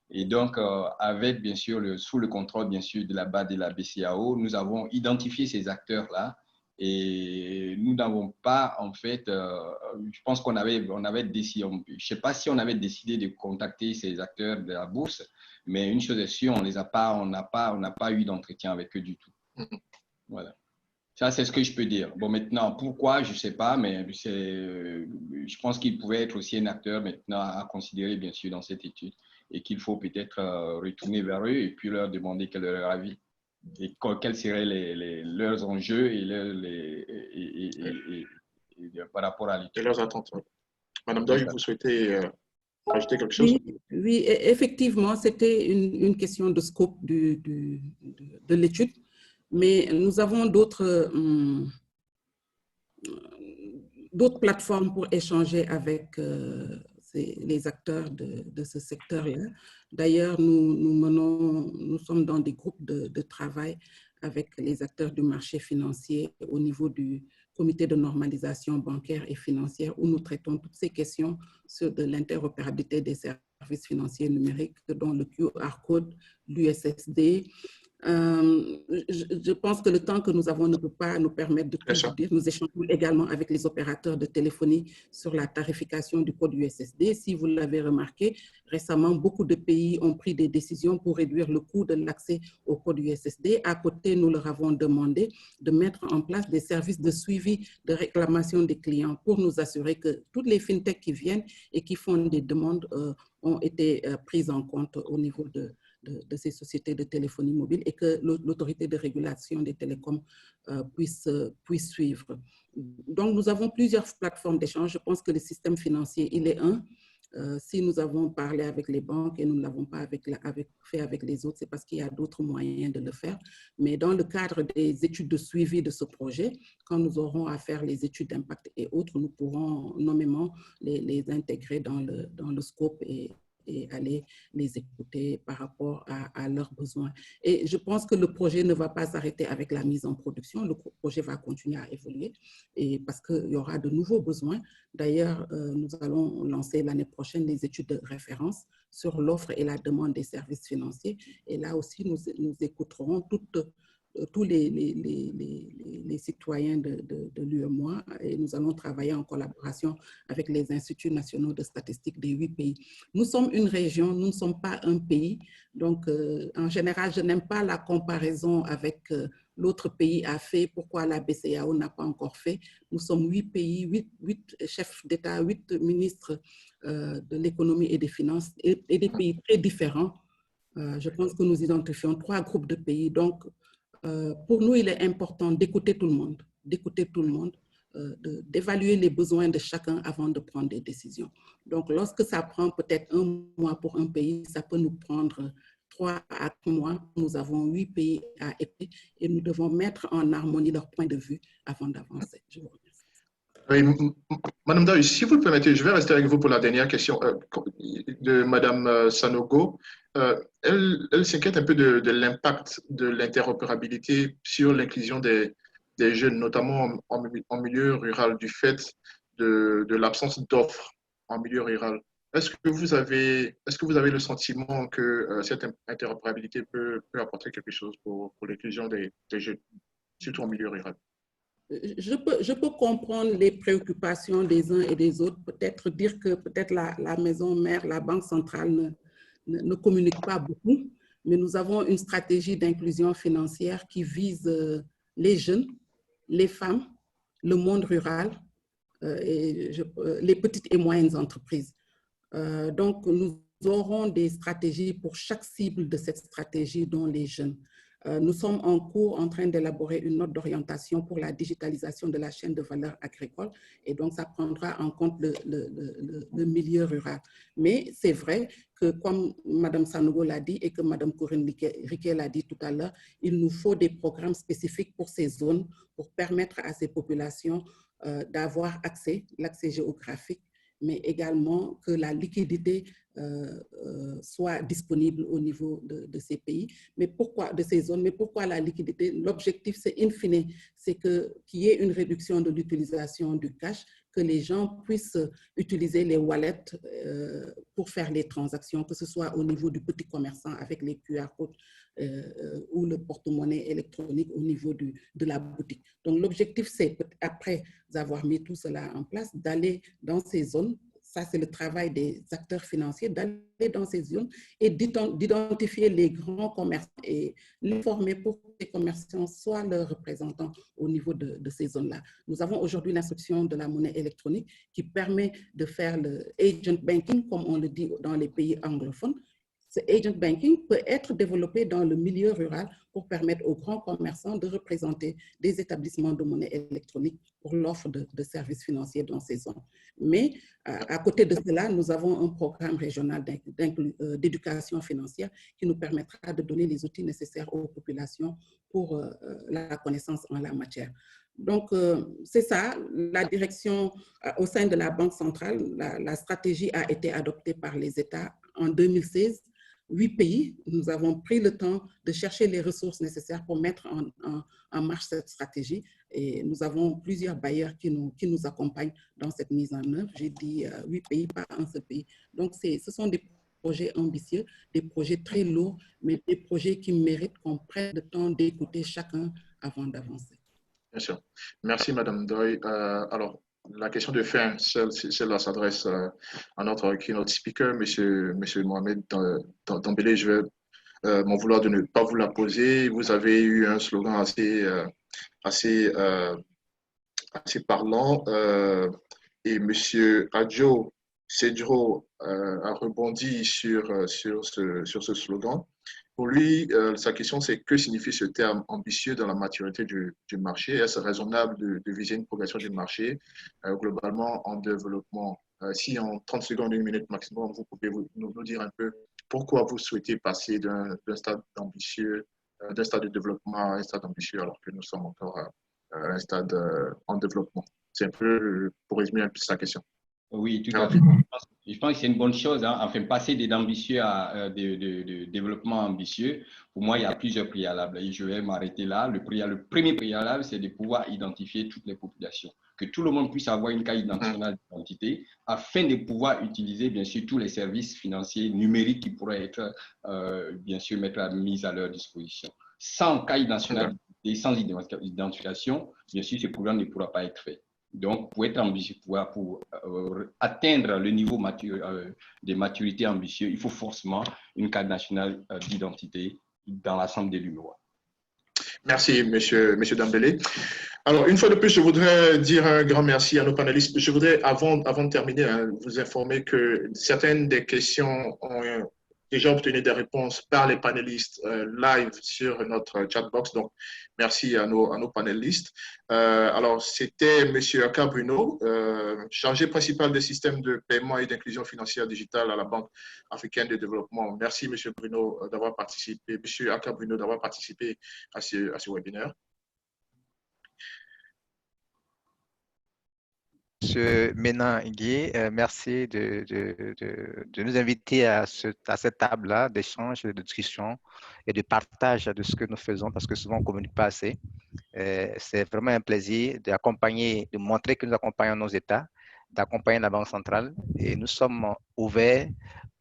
Et donc, avec bien sûr, sous le contrôle bien sûr de la BAD et de la BCEAO, nous avons identifié ces acteurs-là et nous n'avons pas, en fait, je pense qu'on avait décidé, je ne sais pas si on avait décidé de contacter ces acteurs de la bourse, mais une chose est sûre, on n'a pas eu d'entretien avec eux du tout. Voilà. Ça, c'est ce que je peux dire. Bon, maintenant, pourquoi, je ne sais pas, mais je pense qu'il pouvait être aussi un acteur maintenant à considérer, bien sûr, dans cette étude et qu'il faut peut-être retourner vers eux et puis leur demander quel est leur avis et quels seraient leurs enjeux et par rapport à l'étude. Et leurs attentes. Madame Doy, vous souhaitez ajouter quelque chose? Oui, effectivement, c'était une question de scope de l'étude. Mais nous avons d'autres plateformes pour échanger avec les acteurs de ce secteur-là. D'ailleurs, nous sommes dans des groupes de travail avec les acteurs du marché financier au niveau du comité de normalisation bancaire et financière où nous traitons toutes ces questions sur de l'interopérabilité des services financiers numériques, dont le QR code, l'USSD, Je pense que le temps que nous avons ne peut pas nous permettre de tout vous dire. Nous échangeons également avec les opérateurs de téléphonie sur la tarification du code USSD. Si vous l'avez remarqué, récemment, beaucoup de pays ont pris des décisions pour réduire le coût de l'accès au code USSD. À côté, nous leur avons demandé de mettre en place des services de suivi de réclamation des clients pour nous assurer que toutes les fintechs qui viennent et qui font des demandes ont été prises en compte au niveau de ces sociétés de téléphonie mobile et que l'autorité de régulation des télécoms puisse suivre. Donc, nous avons plusieurs plateformes d'échange. Je pense que le système financier, il est un. Si nous avons parlé avec les banques et nous ne l'avons pas fait avec les autres, c'est parce qu'il y a d'autres moyens de le faire. Mais dans le cadre des études de suivi de ce projet, quand nous aurons à faire les études d'impact et autres, nous pourrons nommément les intégrer dans le scope et aller les écouter par rapport à leurs besoins. Et je pense que le projet ne va pas s'arrêter avec la mise en production. Le projet va continuer à évoluer et parce qu'il y aura de nouveaux besoins. D'ailleurs, nous allons lancer l'année prochaine les études de référence sur l'offre et la demande des services financiers. Et là aussi, nous écouterons tous les citoyens de l'UEMOA et nous allons travailler en collaboration avec les instituts nationaux de statistiques des 8 pays. Nous sommes une région, nous ne sommes pas un pays. Donc, en général, je n'aime pas la comparaison avec l'autre pays a fait, pourquoi la BCEAO n'a pas encore fait. Nous sommes 8 pays, 8 chefs d'État, 8 ministres de l'économie et des finances et des pays très différents. Je pense que nous identifions 3 groupes de pays. Donc, pour nous, il est important d'écouter tout le monde, d'évaluer les besoins de chacun avant de prendre des décisions. Donc, lorsque ça prend peut-être 1 mois pour un pays, ça peut nous prendre 3 à 4 mois. Nous avons 8 pays à écouter et nous devons mettre en harmonie leur point de vue avant d'avancer. Je vous remercie. Oui, Madame Dahu, si vous le permettez, je vais rester avec vous pour la dernière question de Madame Sanogo. Elle s'inquiète un peu de l'impact de l'interopérabilité sur l'inclusion des jeunes, notamment en milieu rural, du fait de l'absence d'offres en milieu rural. Est-ce que vous avez le sentiment que cette interopérabilité peut apporter quelque chose pour l'inclusion des jeunes, surtout en milieu rural? Je peux comprendre les préoccupations des uns et des autres. Peut-être dire que peut-être la maison mère, la Banque centrale ne communique pas beaucoup, mais nous avons une stratégie d'inclusion financière qui vise les jeunes, les femmes, le monde rural, et les petites et moyennes entreprises. Donc, nous aurons des stratégies pour chaque cible de cette stratégie, dont les jeunes. Nous sommes en cours en train d'élaborer une note d'orientation pour la digitalisation de la chaîne de valeur agricole et donc ça prendra en compte le milieu rural. Mais c'est vrai que comme Mme Sanogo l'a dit et que Mme Corinne Riquet l'a dit tout à l'heure, il nous faut des programmes spécifiques pour ces zones pour permettre à ces populations d'avoir l'accès géographique, mais également que la liquidité soit disponible au niveau de ces pays, de ces zones. Mais pourquoi la liquidité? L'objectif, c'est in fine, c'est qu'il y ait une réduction de l'utilisation du cash, que les gens puissent utiliser les wallets pour faire les transactions, que ce soit au niveau du petit commerçant avec les QR codes ou le porte-monnaie électronique au niveau de la boutique. Donc l'objectif, c'est après avoir mis tout cela en place, d'aller dans ces zones. Ça, c'est le travail des acteurs financiers, d'aller dans ces zones et d'identifier les grands commerçants et les former pour que les commerçants soient leurs représentants au niveau de ces zones-là. Nous avons aujourd'hui l'instruction de la monnaie électronique qui permet de faire le agent banking, comme on le dit dans les pays anglophones. Ce agent banking peut être développé dans le milieu rural pour permettre aux grands commerçants de représenter des établissements de monnaie électronique pour l'offre de services financiers dans ces zones. Mais à côté de cela, nous avons un programme régional d'éducation financière qui nous permettra de donner les outils nécessaires aux populations pour la connaissance en la matière. Donc, c'est ça, la direction au sein de la Banque centrale, la stratégie a été adoptée par les États en 2016. 8 pays, nous avons pris le temps de chercher les ressources nécessaires pour mettre en marche cette stratégie et nous avons plusieurs bailleurs qui nous accompagnent dans cette mise en œuvre. J'ai dit 8 pays, pas un seul pays. Donc, ce sont des projets ambitieux, des projets très lourds, mais des projets qui méritent qu'on prenne le temps d'écouter chacun avant d'avancer. Bien sûr. Merci, Madame Doy. Alors, la question de fin, celle-là s'adresse à notre keynote speaker, Monsieur Mohamed Dambélé. Je vais m'en vouloir de ne pas vous la poser. Vous avez eu un slogan assez parlant. Et Monsieur Adjo Cedro a rebondi sur ce slogan. Pour lui, sa question, c'est que signifie ce terme ambitieux dans la maturité du marché? Est-ce raisonnable de viser une progression du marché globalement en développement? Si en 30 secondes, 1 minute maximum, vous pouvez nous dire un peu pourquoi vous souhaitez passer d'un stade ambitieux, d'un stade de développement à un stade ambitieux alors que nous sommes encore à un stade en développement. C'est un peu pour résumer un peu sa question. Oui, tout à fait. Je pense que c'est une bonne chose. Hein. Enfin, passer d'ambitieux à de développement ambitieux, pour moi, il y a plusieurs préalables. Et je vais m'arrêter là. Le premier préalable, c'est de pouvoir identifier toutes les populations. Que tout le monde puisse avoir une carte nationale d'identité afin de pouvoir utiliser, bien sûr, tous les services financiers numériques qui pourraient être, bien sûr, mis à leur disposition. Sans carte nationale d'identité, sans identification, bien sûr, ce programme ne pourra pas être fait. Donc, pour être ambitieux, pour atteindre le niveau de maturité ambitieux, il faut forcément une carte nationale d'identité dans l'ensemble des l'UMOA. Merci, monsieur Dambélé. Alors, une fois de plus, je voudrais dire un grand merci à nos panélistes. Je voudrais, avant de terminer, vous informer que certaines des questions ont déjà obtenu des réponses par les panélistes live sur notre chatbox. Donc, merci à nos panélistes. Alors, c'était M. Aka Bruno, chargé principal des systèmes de paiement et d'inclusion financière digitale à la Banque africaine de développement. Merci, M. Bruno, d'avoir participé, M. Aka Bruno, d'avoir participé à ce webinaire. Monsieur Ménan Guy, merci de nous inviter à cette table-là d'échange, de discussion et de partage de ce que nous faisons parce que souvent on ne communique pas assez. C'est vraiment un plaisir d'accompagner, de montrer que nous accompagnons nos États, d'accompagner la Banque centrale et nous sommes ouverts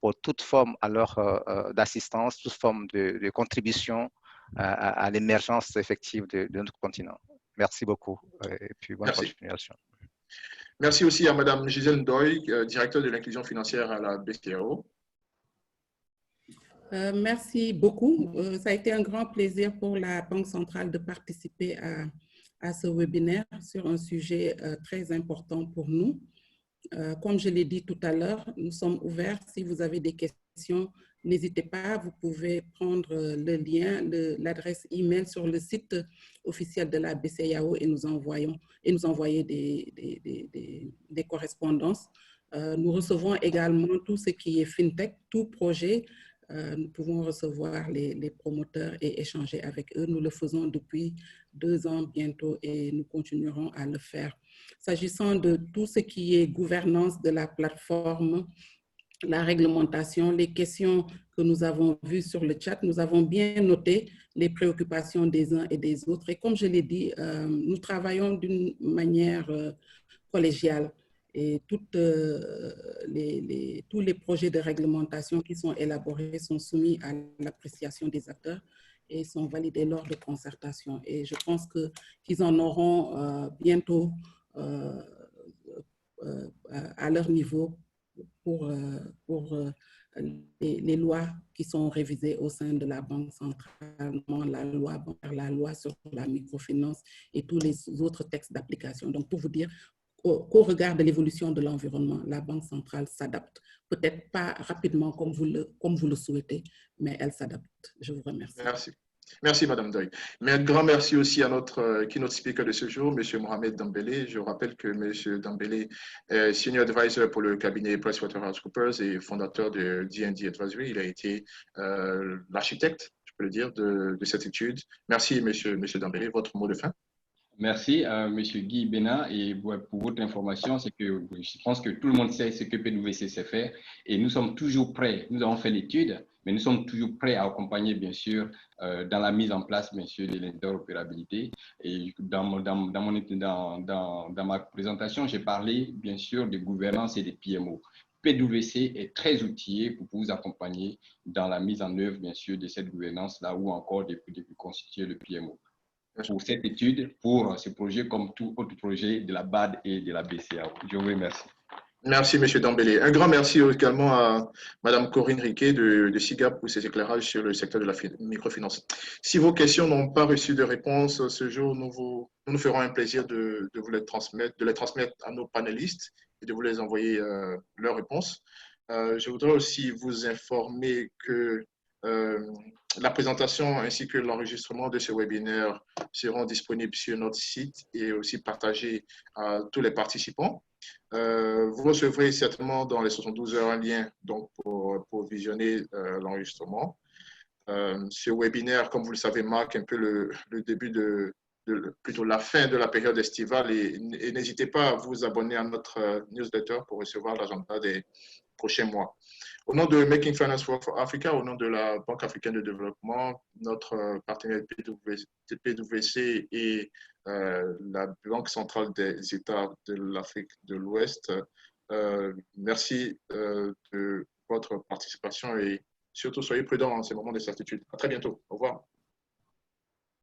pour toute forme d'assistance, toute forme de contribution à l'émergence effective de notre continent. Merci beaucoup et puis bonne continuation. Merci aussi à Mme Gisèle Doy, directeur de l'inclusion financière à la BCEAO. Merci beaucoup. Ça a été un grand plaisir pour la Banque centrale de participer à ce webinaire sur un sujet très important pour nous. Comme je l'ai dit tout à l'heure, nous sommes ouverts. Si vous avez des questions, n'hésitez pas. Vous pouvez prendre le lien, l'adresse email sur le site officiel de la BCEAO et nous envoyer des correspondances. Nous recevons également tout ce qui est FinTech, tout projet. Nous pouvons recevoir les promoteurs et échanger avec eux. Nous le faisons depuis 2 ans bientôt et nous continuerons à le faire. S'agissant de tout ce qui est gouvernance de la plateforme, la réglementation, les questions que nous avons vues sur le chat, nous avons bien noté les préoccupations des uns et des autres. Et comme je l'ai dit, nous travaillons d'une manière collégiale. Et tous les projets de réglementation qui sont élaborés sont soumis à l'appréciation des acteurs et sont validés lors de concertation. Et je pense qu'ils en auront bientôt à leur niveau pour les lois qui sont révisées au sein de la Banque centrale, la loi sur la microfinance et tous les autres textes d'application. Donc, pour vous dire qu'au regard de l'évolution de l'environnement, la Banque centrale s'adapte. Peut-être pas rapidement comme vous le souhaitez, mais elle s'adapte. Je vous remercie. Merci. Merci, Madame Doy. Mais un grand merci aussi à notre keynote speaker de ce jour, M. Mohamed Dambélé. Je rappelle que M. Dambélé est Senior Advisor pour le cabinet PricewaterhouseCoopers et fondateur de D&D Advisory. Il a été l'architecte, je peux le dire, de cette étude. Merci, M. Dambélé. Votre mot de fin? Merci, M. Guy Bénin. Et pour votre information, c'est que je pense que tout le monde sait ce que PwC sait faire. Et nous sommes toujours prêts. Nous avons fait l'étude, mais nous sommes toujours prêts à accompagner, bien sûr, dans la mise en place, bien sûr, de l'interopérabilité. Et dans ma présentation, j'ai parlé, bien sûr, de gouvernance et des PMO. PwC est très outillé pour vous accompagner dans la mise en œuvre, bien sûr, de cette gouvernance, là où encore de constituer le PMO. Pour cette étude, pour ce projet, comme tout autre projet de la BAD et de la BCAO. Je vous remercie. Merci, M. Dambélé. Un grand merci également à Mme Corinne Riquet de SIGAP pour ses éclairages sur le secteur de la microfinance. Si vos questions n'ont pas reçu de réponse ce jour, nous nous ferons un plaisir de vous les transmettre à nos panélistes et de vous les envoyer leurs réponses. Je voudrais aussi vous informer que la présentation ainsi que l'enregistrement de ce webinaire seront disponibles sur notre site et aussi partagés à tous les participants. Vous recevrez certainement dans les 72 heures un lien donc, pour visionner l'enregistrement. Ce webinaire, comme vous le savez, marque un peu le début plutôt la fin de la période estivale et n'hésitez pas à vous abonner à notre newsletter pour recevoir l'agenda des prochains mois. Au nom de Making Finance Work for Africa, au nom de la Banque africaine de développement, notre partenaire PwC et la Banque centrale des États de l'Afrique de l'Ouest, merci de votre participation et surtout soyez prudents en ces moments de certitude. À très bientôt. Au revoir.